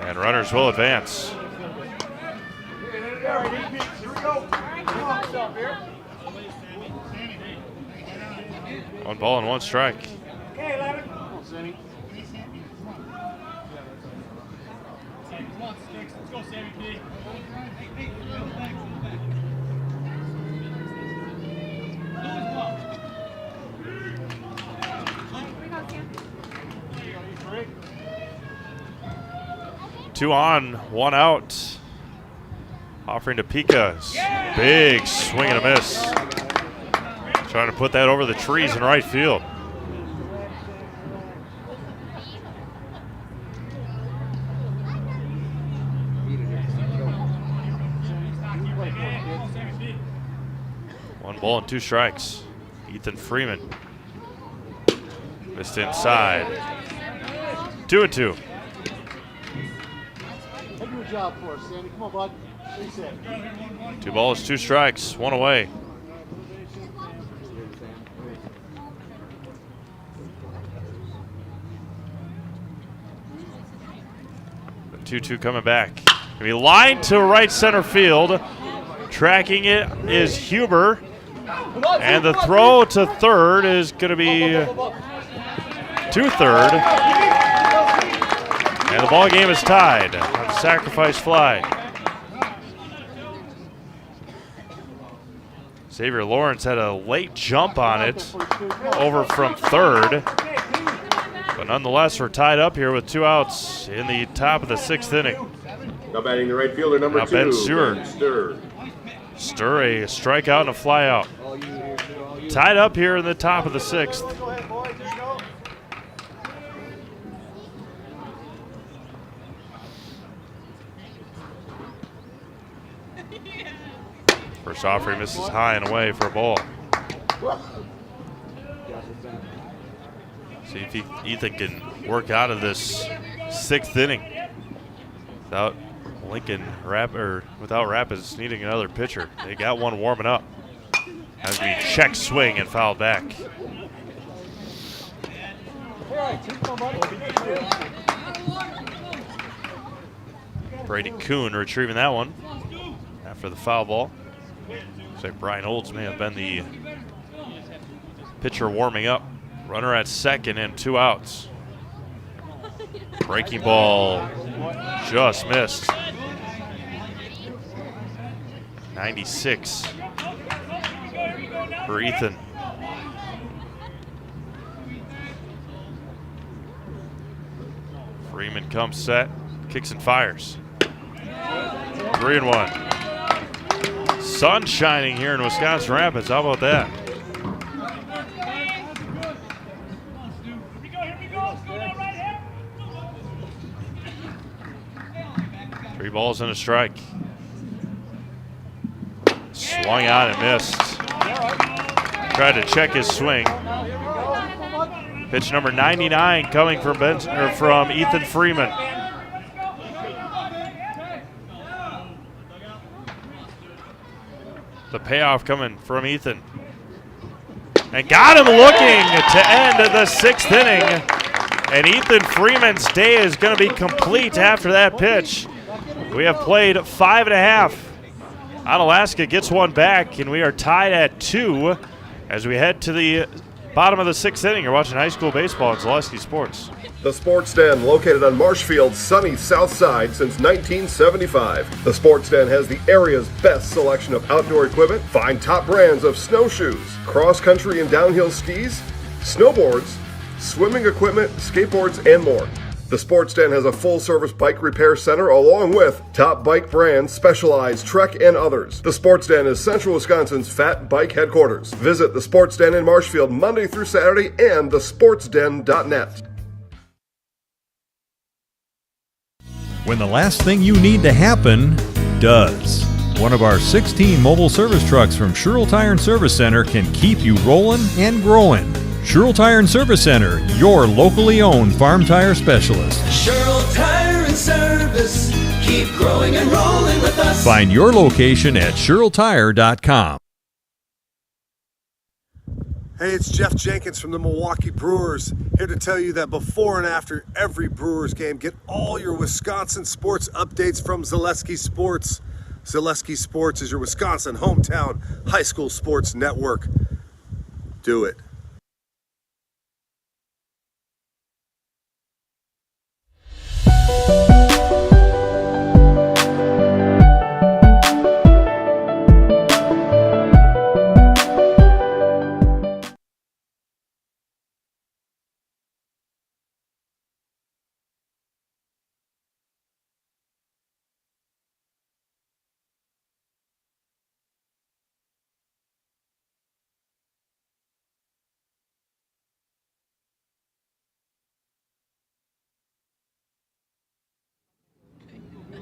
[SPEAKER 1] And runners will advance. 1 ball and 1 strike. Two on, 1 out. Offering to Pica. Big swing and a miss. Trying to put that over the trees in right field. One ball and 2 strikes. Ethan Freeman. Missed inside. 2-2.
[SPEAKER 18] Good job for us, Sandy. Come on, bud. Reset.
[SPEAKER 1] 2 balls, 2 strikes, 1 away. The 2-2 coming back. Gonna be lined to right center field. Tracking it is Huber. And the throw to third is going to be to third. And the ball game is tied on sacrifice fly. Xavier Lawrence had a late jump on it over from third. But nonetheless, we're tied up here with 2 outs in the top of the 6th inning.
[SPEAKER 2] Now batting the right fielder, number 2,
[SPEAKER 1] Ben Sturr. Sturr, a strikeout and a flyout. Tied up here in the top of the 6th. First offering misses high and away for a ball. See if Ethan can work out of this 6th inning without without Rapids needing another pitcher. They got one warming up. Has to be check swing and fouled back. Brady Kuhn retrieving that one after the foul ball. Looks like Brian Olds may have been the pitcher warming up. Runner at second and 2 outs. Breaking ball just missed. 96 for Ethan. Freeman comes set, kicks and fires. 3-1. sun shining here in Wisconsin Rapids. How about that? Three balls and a strike. Swung out and missed. Tried to check his swing. Pitch number 99 coming from Ethan Freeman. The payoff coming from Ethan. And got him looking to end the 6th inning. And Ethan Freeman's day is going to be complete after that pitch. We have played 5.5. Onalaska gets one back, and we are tied at 2 as we head to the bottom of the 6th inning. You're watching high school baseball on Zaleski Sports.
[SPEAKER 16] The Sports Den, located on Marshfield's sunny south side since 1975. The Sports Den has the area's best selection of outdoor equipment. Find top brands of snowshoes, cross-country and downhill skis, snowboards, swimming equipment, skateboards, and more. The Sports Den has a full-service bike repair center along with top bike brands, Specialized, Trek, and others. The Sports Den is Central Wisconsin's fat bike headquarters. Visit the Sports Den in Marshfield Monday through Saturday and thesportsden.net.
[SPEAKER 6] When the last thing you need to happen does. One of our 16 mobile service trucks from Sherrill Tire and Service Center can keep you rolling and growing. Sherrill Tire and Service Center, your locally owned farm tire specialist.
[SPEAKER 7] Sherrill Tire and Service, keep growing and rolling with us.
[SPEAKER 6] Find your location at SherrillTire.com.
[SPEAKER 8] Hey, it's Jeff Jenkins from the Milwaukee Brewers, here to tell you that before and after every Brewers game, get all your Wisconsin sports updates from Zaleski Sports. Zaleski Sports is your Wisconsin hometown high school sports network. Do it.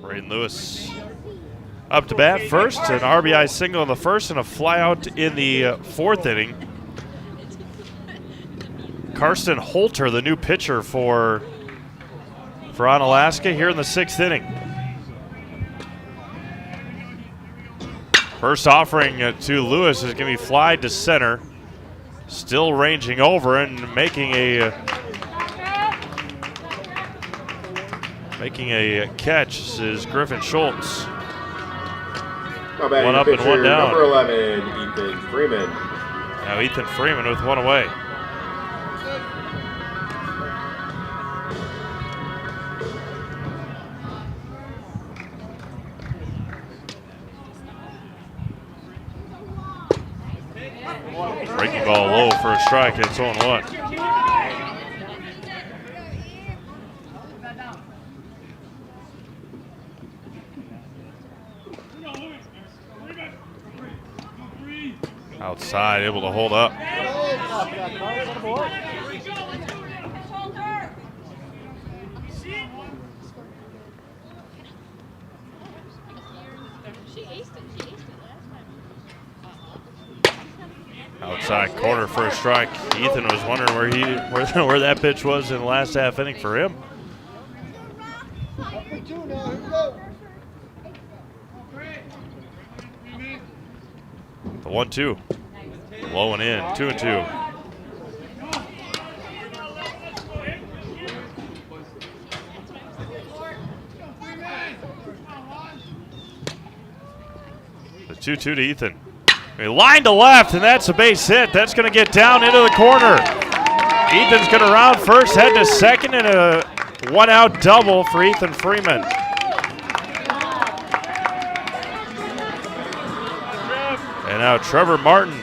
[SPEAKER 1] Braden Lewis up to bat first, an RBI single in the first and a flyout in the 4th inning. Karsten Holter, the new pitcher for Onalaska here in the 6th inning. First offering to Lewis is going to be flied to center. Still ranging over and making a catch is Griffin Schultz. One up and one down.
[SPEAKER 2] Number 11, Ethan Freeman.
[SPEAKER 1] Now Ethan Freeman with one away. Breaking ball low for a strike. It's 0-1. Outside, able to hold up. Outside corner for a strike. Ethan was wondering where that pitch was in the last half inning for him. The 1-2. Low and in, 2-2. The 2-2 to Ethan. Line to left, and that's a base hit. That's going to get down into the corner. Ethan's going to round first, head to second, and a one-out double for Ethan Freeman. And now Trevor Martin.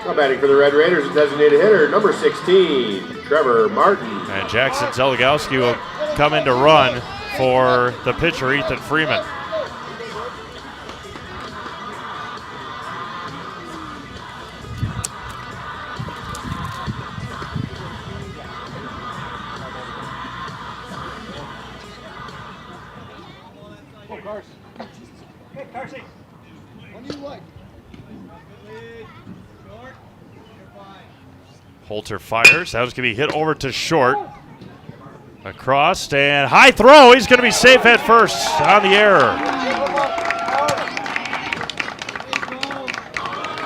[SPEAKER 2] Now batting for the Red Raiders, designated hitter, number 16, Trevor Martin.
[SPEAKER 1] And Jackson Zeligowski will come in to run for the pitcher, Ethan Freeman. Holter fires. That was going to be hit over to short. Across and high throw. He's going to be safe at first on the error.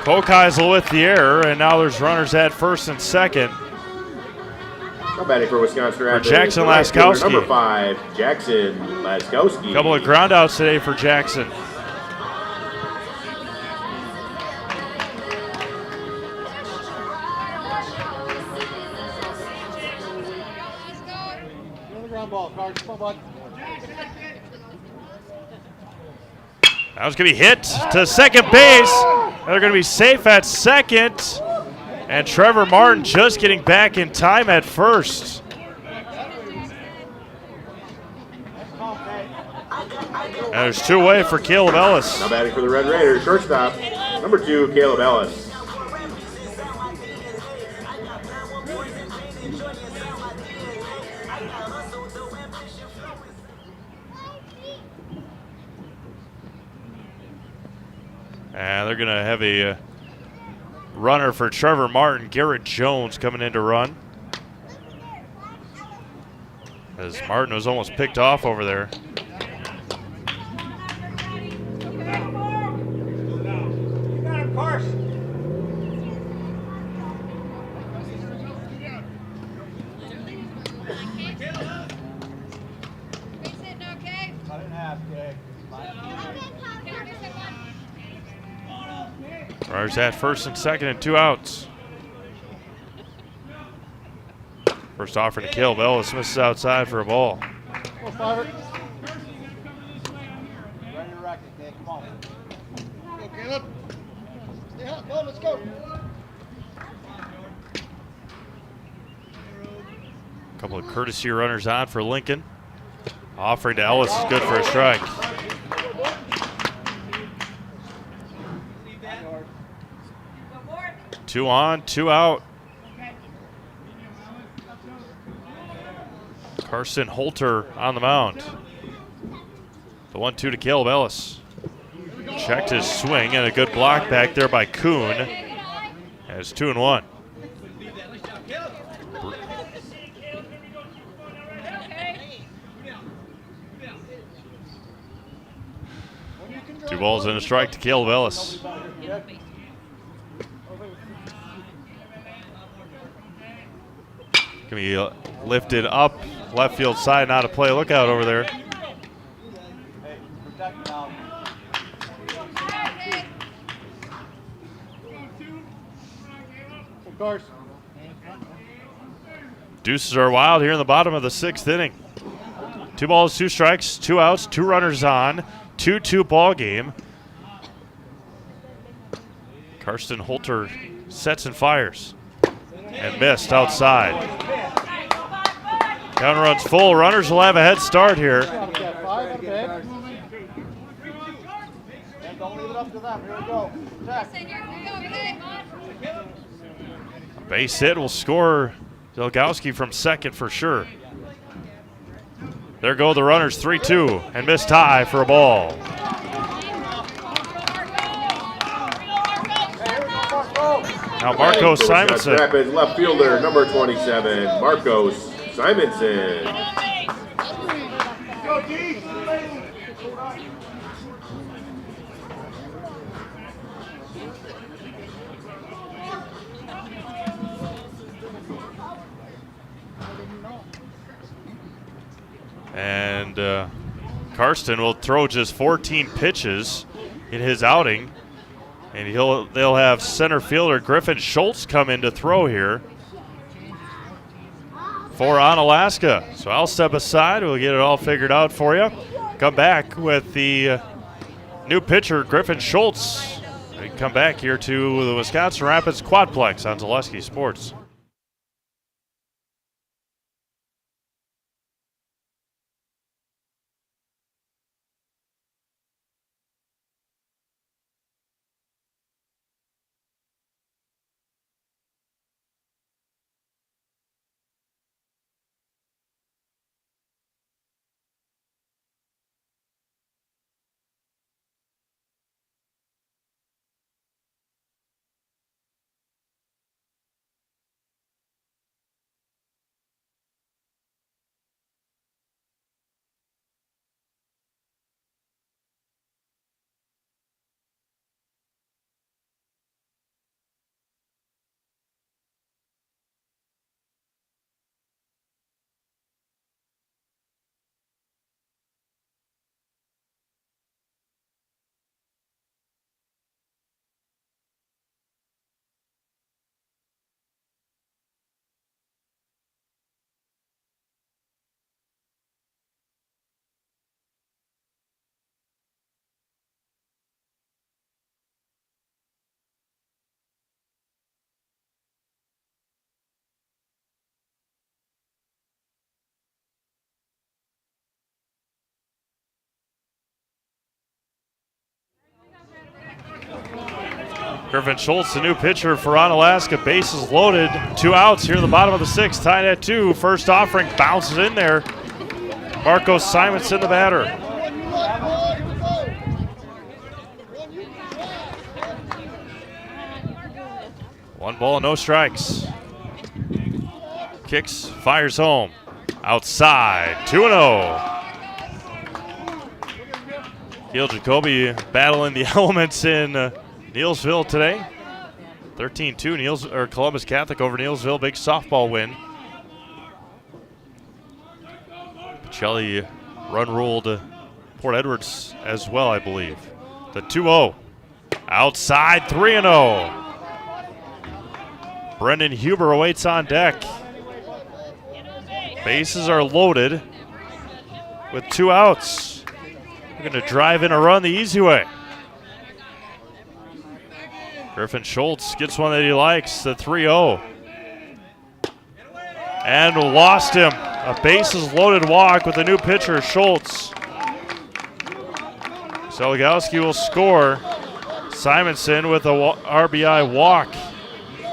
[SPEAKER 1] Kokeisel with the error, and now there's runners at first and second.
[SPEAKER 2] Now batting for Wisconsin Rapids.
[SPEAKER 1] For Jackson Laskowski.
[SPEAKER 2] Number 5, Jackson Laskowski.
[SPEAKER 1] Couple of groundouts today for Jackson. That was going to be hit to second base. They're going to be safe at second. And Trevor Martin just getting back in time at first. And there's two away for Caleb Ellis.
[SPEAKER 2] Now batting for the Red Raiders, shortstop, number 2, Caleb Ellis.
[SPEAKER 1] And they're going to have a runner for Trevor Martin. Garrett Jones coming in to run. As Martin was almost picked off over there. Runners at first and second and 2 outs. First offering to Caleb Ellis, misses outside for a ball.
[SPEAKER 18] Let's go.
[SPEAKER 1] Couple of courtesy runners on for Lincoln. Offering to Ellis is good for a strike. Two on, 2 out. Carson Holter on the mound. The 1-2 to Caleb Ellis. Checked his swing and a good block back there by Kuhn. And it's 2-1. Two balls and a strike to Caleb Ellis. Can be lifted up left field side, not a play. Look out over there. Deuces are wild here in the bottom of the 6th inning. 2 balls, 2 strikes, 2 outs, 2 runners on, 2-2 ball game. Karsten Holter sets and fires. And missed outside. Counter runs full. Runners will have a head start here. A base hit will score Zelgowski from second for sure. There go the runners, 3-2, and missed high for a ball. Now Marcos Simonson.
[SPEAKER 2] Rapids left fielder, number 27, Marcos Simonson.
[SPEAKER 1] And Karsten will throw just 14 pitches in his outing. And they'll have center fielder Griffin Schultz come in to throw here for Onalaska. So I'll step aside. We'll get it all figured out for you. Come back with the new pitcher, Griffin Schultz. We come back here to the Wisconsin Rapids Quadplex on Zaleski Sports. Griffin Schultz, the new pitcher for Onalaska. Bases loaded. 2 outs here in the bottom of the 6th. Tied at 2. First offering bounces in there. Marcos Simonson, the batter. One ball, no strikes. Kicks, fires home. Outside, 2-0. Gil Jacoby battling the elements in Neillsville today. 13-2 Columbus Catholic over Neillsville. Big softball win. Pacelli run ruled Port Edwards as well, I believe. The 2-0. Outside, 3-0. Brendan Huber awaits on deck. Bases are loaded with 2 outs. We're going to drive in a run the easy way. Griffin Schultz gets one that he likes, the 3-0. And lost him. A bases loaded walk with the new pitcher, Schultz. Seligowski will score. Simonson with a RBI walk.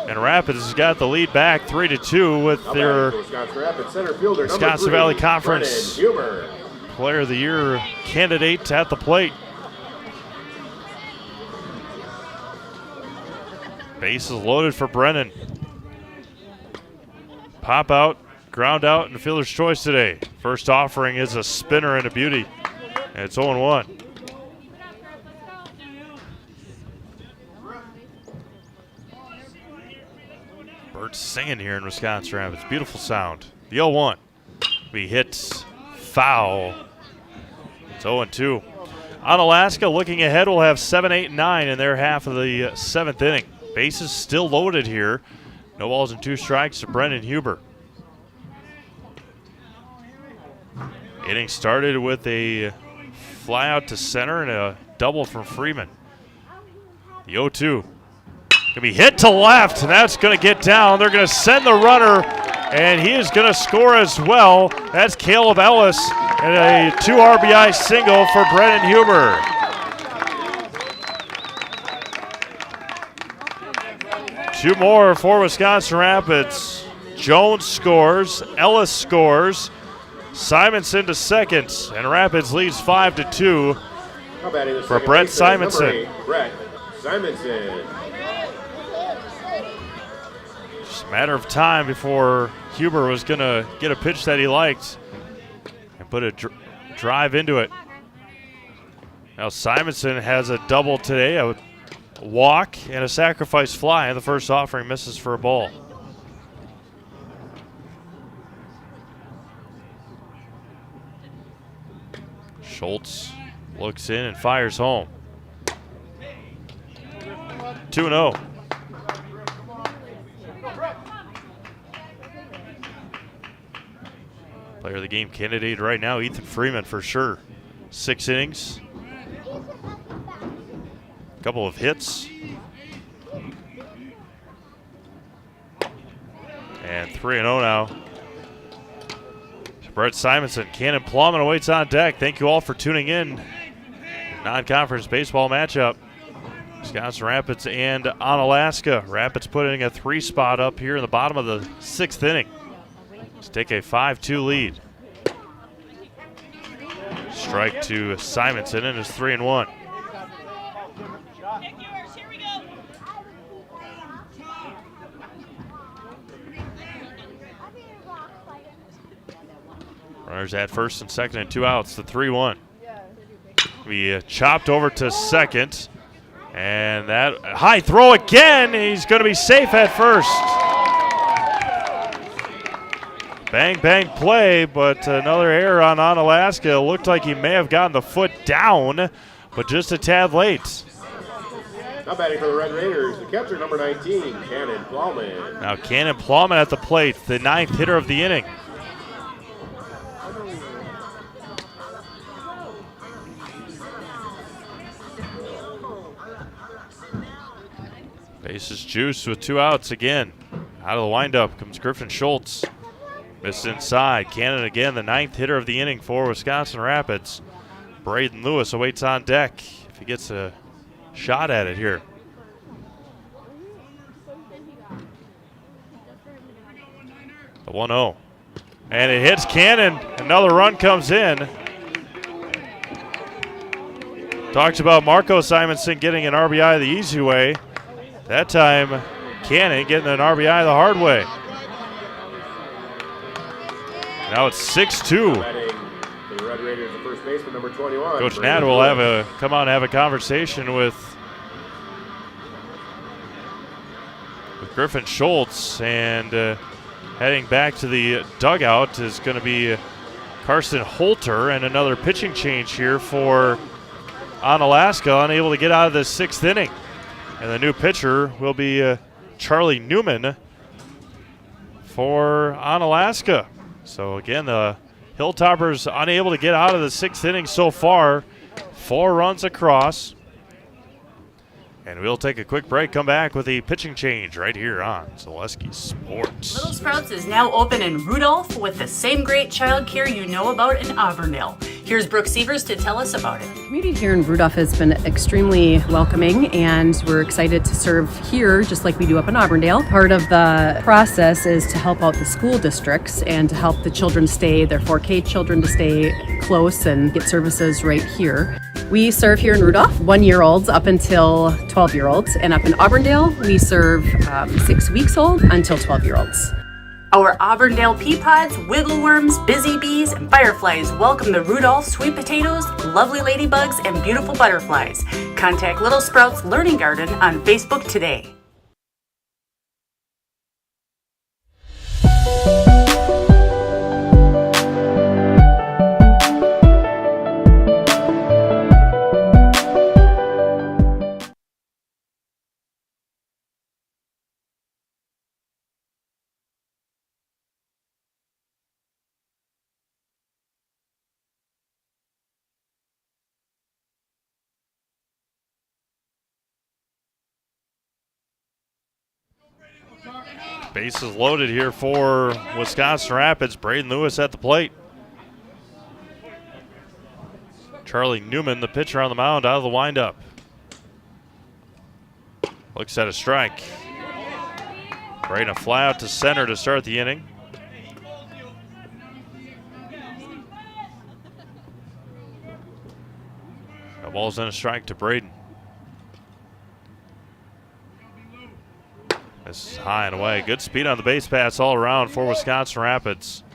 [SPEAKER 1] And Rapids has got the lead back 3-2 with their Wisconsin Valley Conference Player of the Year candidate at the plate. Bases loaded for Brennan. Pop out, ground out, and fielder's choice today. First offering is a spinner and a beauty. And it's 0-1. Birds singing here in Wisconsin Rapids. Beautiful sound. The 0-1. We hit foul. It's 0-2. Onalaska looking ahead will have 7, 8, 9 in their half of the 7th inning. Bases still loaded here. No balls and 2 strikes to Brendan Huber. Inning started with a fly out to center and a double from Freeman. The 0-2. Going to be hit to left, and that's going to get down. They're going to send the runner, and he is going to score as well. That's Caleb Ellis, and a 2 RBI single for Brendan Huber. Two more for Wisconsin Rapids. Jones scores, Ellis scores, Simonson to second, and Rapids leads 5-2 for Brett Simonson.
[SPEAKER 2] Brett Simonson.
[SPEAKER 1] Just a matter of time before Huber was going to get a pitch that he liked and put a drive into it. Now Simonson has a double today, a walk and a sacrifice fly, and the first offering misses for a ball. Schultz looks in and fires home. 2-0. Player of the game candidate right now, Ethan Freeman for sure. 6 innings. Couple of hits. And 3-0 now. Brett Simonson, Cannon Plowman awaits on deck. Thank you all for tuning in. Non-conference baseball matchup. Wisconsin Rapids and Onalaska. Rapids putting a 3 spot up here in the bottom of the 6th inning to take a 5-2 lead. Strike to Simonson, and it's 3-1. Runners at first and second and 2 outs. The 3-1. We chopped over to second. And that high throw again. He's going to be safe at first. Bang, bang play, but another error on Onalaska. Looked like he may have gotten the foot down, but just a tad late.
[SPEAKER 2] Now batting for the Red Raiders, the catcher number 19, Cannon Plowman.
[SPEAKER 1] Now Cannon Plowman at the plate, the 9th hitter of the inning. Bases juiced with 2 outs again. Out of the windup comes Griffin Schultz. Missed inside. Cannon again, the 9th hitter of the inning for Wisconsin Rapids. Braden Lewis awaits on deck if he gets a shot at it here. The 1-0. And it hits Cannon. Another run comes in. Talked about Marco Simonson getting an RBI the easy way. That time, Cannon getting an RBI the hard way. Now it's 6-2.
[SPEAKER 2] For the Red Raiders, the first baseman, number 21.
[SPEAKER 1] Coach Nadd will come out and have a conversation with Griffin Schultz, and heading back to the dugout is going to be Karsten Holter, and another pitching change here for Onalaska, unable to get out of the 6th inning. And the new pitcher will be Charlie Newman for Onalaska. So again, the Hilltoppers unable to get out of the 6th inning so far. 4 runs across. And we'll take a quick break, come back with a pitching change right here on Zaleski Sports.
[SPEAKER 9] Little Sprouts is now open in Rudolph with the same great child care you know about in Auburndale. Here's Brooke Sievers to tell us about it.
[SPEAKER 10] The community here in Rudolph has been extremely welcoming, and we're excited to serve here just like we do up in Auburndale. Part of the process is to help out the school districts and to help the children stay, their 4K children, to stay close and get services right here. We serve here in Rudolph 1-year-olds up until 12-year-olds, and up in Auburndale we serve 6 weeks old until 12-year-olds.
[SPEAKER 9] Our Auburndale pea pods, wiggleworms, busy bees, and fireflies welcome the Rudolph sweet potatoes, lovely ladybugs, and beautiful butterflies. Contact Little Sprouts Learning Garden on Facebook today.
[SPEAKER 1] Bases loaded here for Wisconsin Rapids. Braden Lewis at the plate. Charlie Newman, the pitcher on the mound, out of the windup. Looks at a strike. Braden a fly out to center to start the inning. A ball's in a strike to Braden. This is high and away. Good speed on the base pass all around for Wisconsin Rapids.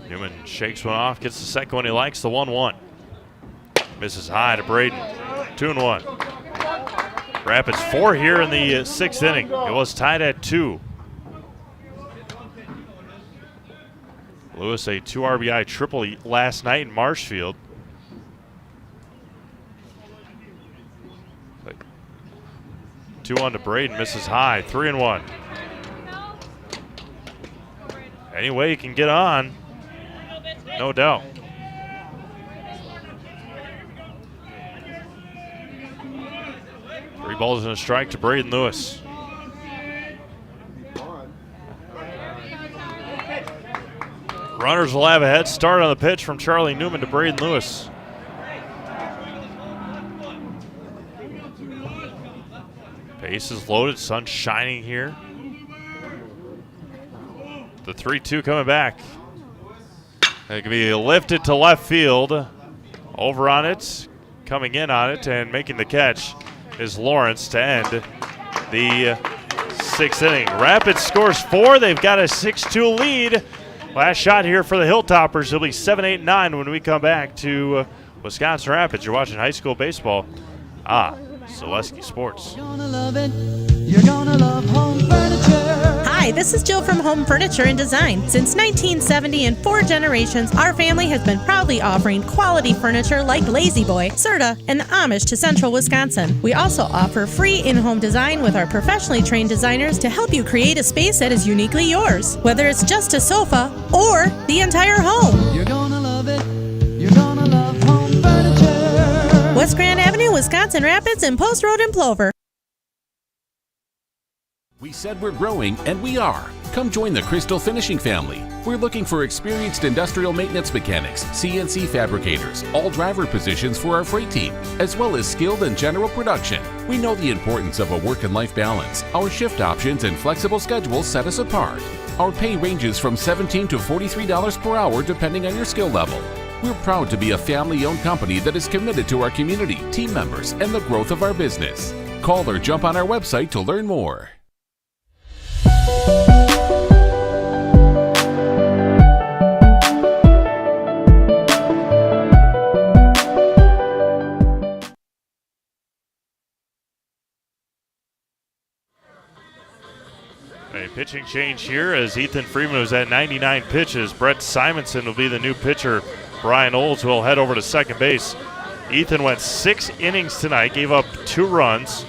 [SPEAKER 1] Newman shakes one off, gets the second one he likes, the 1-1. Misses high to Braden. 2-1. Rapids 4 here in the 6th inning. It was tied at 2. Lewis a 2 RBI triple last night in Marshfield. 2-1 to Braden, misses high, 3-1. Any way you can get on, no doubt. Three balls and a strike to Braden Lewis. Runners will have a head start on the pitch from Charlie Newman to Braden Lewis. Bases loaded, sun shining here. The 3-2 coming back. It can be lifted to left field. Over on it, coming in on it, and making the catch is Lawrence to end the 6th inning. Rapids scores 4. They've got a 6-2 lead. Last shot here for the Hilltoppers. It'll be 7-8-9 when we come back to Wisconsin Rapids. You're watching high school baseball. Zaleski Sports.
[SPEAKER 23] You're gonna love it. You're gonna love home furniture.
[SPEAKER 24] Hi, this is Jill from Home Furniture and Design. Since 1970 and 4 generations, our family has been proudly offering quality furniture like Lazy Boy, Serta, and Amish to Central Wisconsin. We also offer free in-home design with our professionally trained designers to help you create a space that is uniquely yours, whether it's just a sofa or the entire home.
[SPEAKER 23] You're gonna love it. You're gonna love home furniture.
[SPEAKER 24] West Grand Avenue, Wisconsin Rapids, and Post Road in Plover.
[SPEAKER 25] We said we're growing, and we are.
[SPEAKER 11] Come join the Crystal Finishing family. We're looking for experienced industrial maintenance mechanics, CNC fabricators, all driver positions for our freight team, as well as skilled and general production. We know the importance of a work and life balance. Our shift options and flexible schedules set us apart. Our pay ranges from $17 to $43 per hour depending on your skill level. We're proud to be a family-owned company that is committed to our community, team members, and the growth of our business. Call or jump on our website to learn more.
[SPEAKER 1] A pitching change here as Ethan Freeman was at 99 pitches. Brett Simonson will be the new pitcher. Brian Olds will head over to second base. Ethan went 6 innings tonight, gave up 2 runs.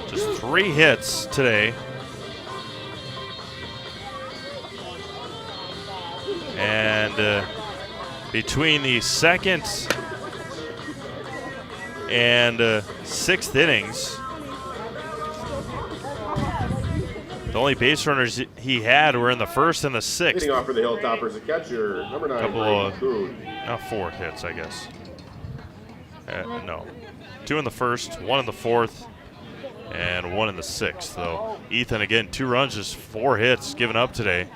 [SPEAKER 1] Just 3 hits today. And between the second and 6th innings, the only base runners he had were in the 1st and the 6th.
[SPEAKER 2] Leading off for the Hilltoppers, the catcher, number 9, Brady Coon.
[SPEAKER 1] 4 hits, I guess. No. 2 in the 1st, 1 in the 4th, and 1 in the 6th. So Ethan, again, 2 runs, just 4 hits given up today.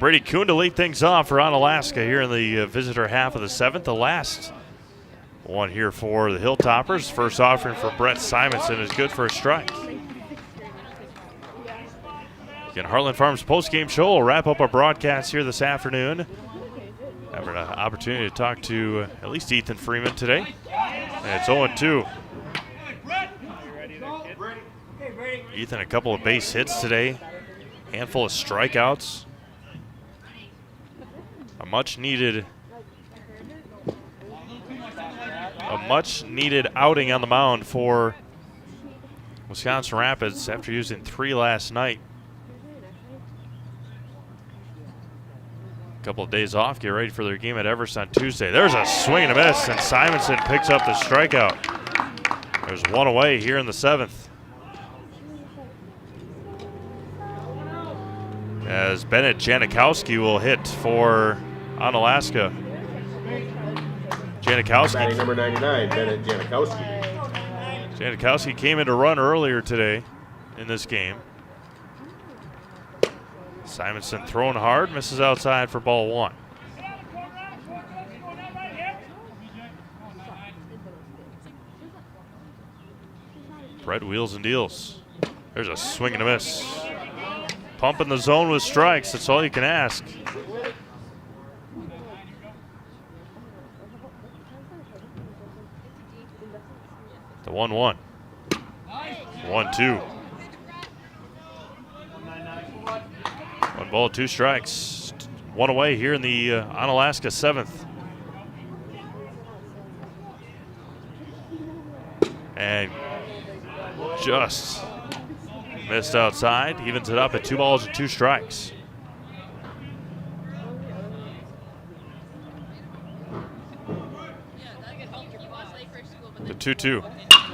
[SPEAKER 1] Brady Coon to lead things off for Onalaska here in the visitor half of the 7th. The last one here for the Hilltoppers. First offering for Brett Simonson is good for a strike. Again, Heartland Farms postgame show will wrap up our broadcast here this afternoon. Having an opportunity to talk to at least Ethan Freeman today. And it's 0-2. Ethan, a couple of base hits today. Handful of strikeouts. A much needed outing on the mound for Wisconsin Rapids after using 3 last night. A couple of days off, get ready for their game at Everest on Tuesday. There's a swing and a miss, and Simonson picks up the strikeout. There's 1 away here in the 7th. As Bennett Janikowski will hit for Onalaska. Janikowski.
[SPEAKER 2] Batting number 99, Bennett Janikowski.
[SPEAKER 1] Janikowski came in to run earlier today in this game. Simonson throwing hard, misses outside for ball 1. Brett wheels and deals. There's a swing and a miss. Pumping the zone with strikes, that's all you can ask. The 1-1. 1-2. 1 ball, 2 strikes. 1 away here in the Onalaska 7th. And just missed outside. Evens it up at 2 balls and 2 strikes. The 2-2.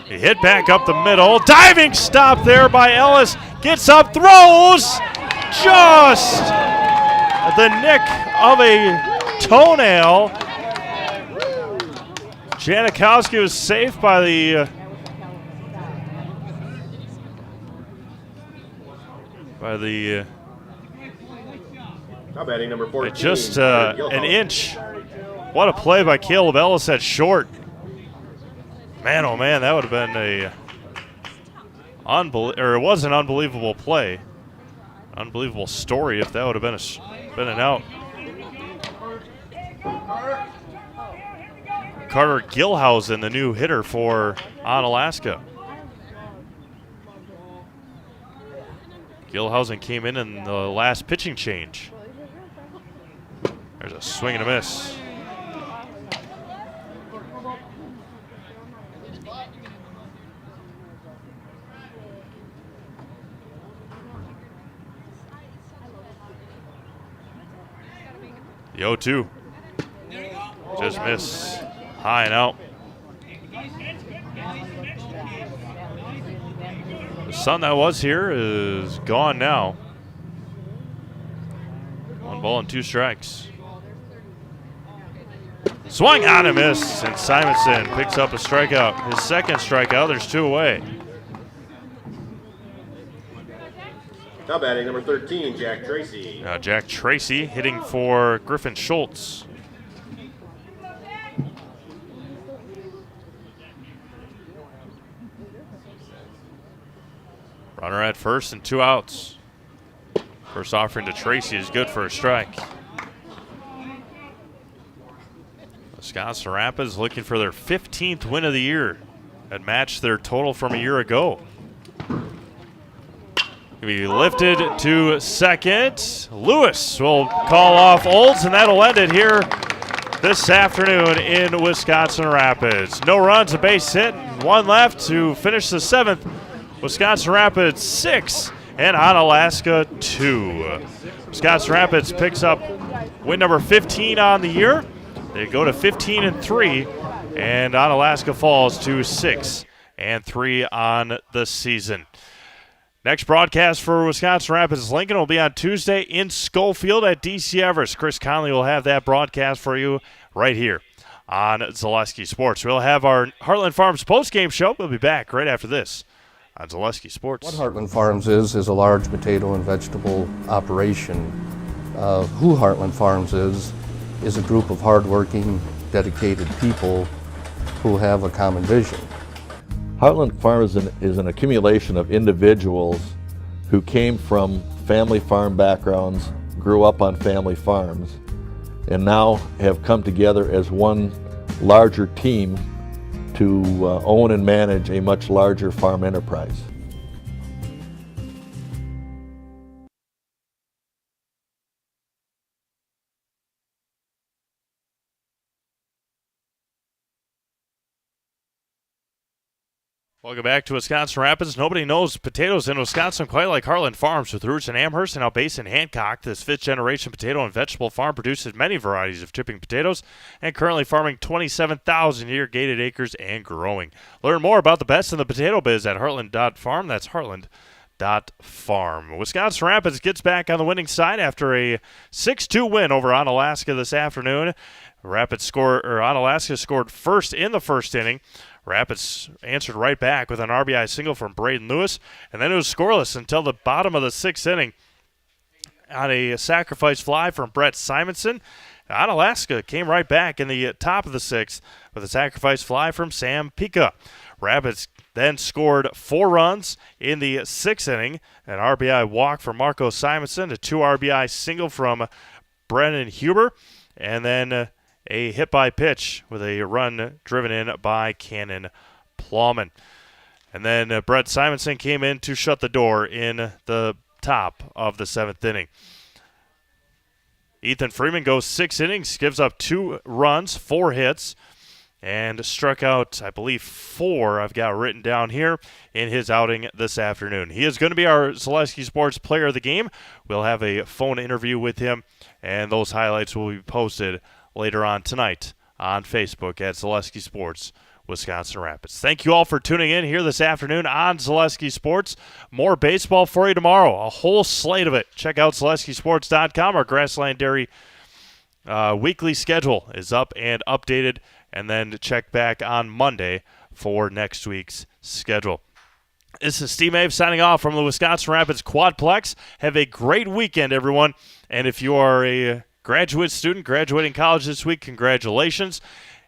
[SPEAKER 1] He hit back up the middle. Diving stop there by Ellis. Gets up, throws. Just the nick of a toenail. Janikowski was safe by the
[SPEAKER 2] Now batting number 14.
[SPEAKER 1] just an inch. What a play by Caleb Ellis at short. Man, oh man, that would have been it was an unbelievable play. Unbelievable story if that would have been an out. Carter Gilhausen, the new hitter for Onalaska. Gilhausen came in the last pitching change. There's a swing and a miss. The 0-2. Just miss. High and out. sun that was here is gone now. 1 ball and 2 strikes. Swung on and missed, and Simonson picks up a strikeout. His second strikeout. There's 2 away.
[SPEAKER 2] Now batting number 13, Jack Tracy.
[SPEAKER 1] Now Jack Tracy hitting for Griffin Schultz. Runner at first and 2 outs. First offering to Tracy is good for a strike. Wisconsin Rapids looking for their 15th win of the year and match their total from a year ago. Be lifted to second. Lewis will call off Olds, and that'll end it here this afternoon in Wisconsin Rapids. No runs, a base hit, and 1 left to finish the 7th. Wisconsin Rapids 6 and Onalaska 2. Wisconsin Rapids picks up win number 15 on the year. They go to 15-3, and Onalaska falls to 6-3 on the season. Next broadcast for Wisconsin Rapids Lincoln will be on Tuesday in Schofield at DC Everest. Chris Conley will have that broadcast for you right here on Zaleski Sports. We'll have our Heartland Farms postgame show. We'll be back right after this on Zaleski Sports.
[SPEAKER 12] What Heartland Farms is a large potato and vegetable operation. Who Heartland Farms is a group of hardworking, dedicated people who have a common vision.
[SPEAKER 13] Heartland Farms is an accumulation of individuals who came from family farm backgrounds, grew up on family farms, and now have come together as one larger team to own and manage a much larger farm enterprise.
[SPEAKER 1] Welcome back to Wisconsin Rapids. Nobody knows potatoes in Wisconsin quite like Heartland Farms. With roots in Amherst and now based in Hancock, this 5th-generation potato and vegetable farm produces many varieties of chipping potatoes and currently farming 27,000 irrigated acres and growing. Learn more about the best in the potato biz at heartland.farm. That's heartland.farm. Wisconsin Rapids gets back on the winning side after a 6-2 win over Onalaska this afternoon. Onalaska scored first in the first inning. Rapids answered right back with an RBI single from Braden Lewis, and then it was scoreless until the bottom of the 6th inning on a sacrifice fly from Brett Simonson. Onalaska came right back in the top of the 6th with a sacrifice fly from Sam Pika. Rapids then scored 4 runs in the 6th inning, an RBI walk from Marco Simonson, a 2 RBI single from Brennan Huber, and then a hit by pitch with a run driven in by Cannon Plowman. And then Brett Simonson came in to shut the door in the top of the 7th inning. Ethan Freeman goes 6 innings, gives up 2 runs, 4 hits, and struck out, I believe, 4, I've got written down here, in his outing this afternoon. He is going to be our Zaleski Sports Player of the Game. We'll have a phone interview with him, and those highlights will be posted later on tonight on Facebook at Zaleski Sports Wisconsin Rapids. Thank you all for tuning in here this afternoon on Zaleski Sports. More baseball for you tomorrow, a whole slate of it. Check out ZaleskiSports.com. Our Grassland Dairy weekly schedule is up and updated, and then check back on Monday for next week's schedule. This is Steve Mave signing off from the Wisconsin Rapids Quadplex. Have a great weekend, everyone. And if you are a graduate student graduating college this week, congratulations,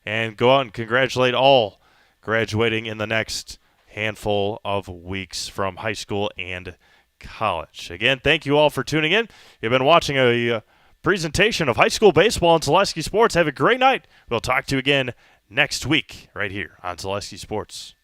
[SPEAKER 1] and go out and congratulate all graduating in the next handful of weeks from high school and college. Again, thank you all for tuning in. You've been watching a presentation of high school baseball on Zaleski Sports. Have a great night. We'll talk to you again next week right here on Zaleski Sports.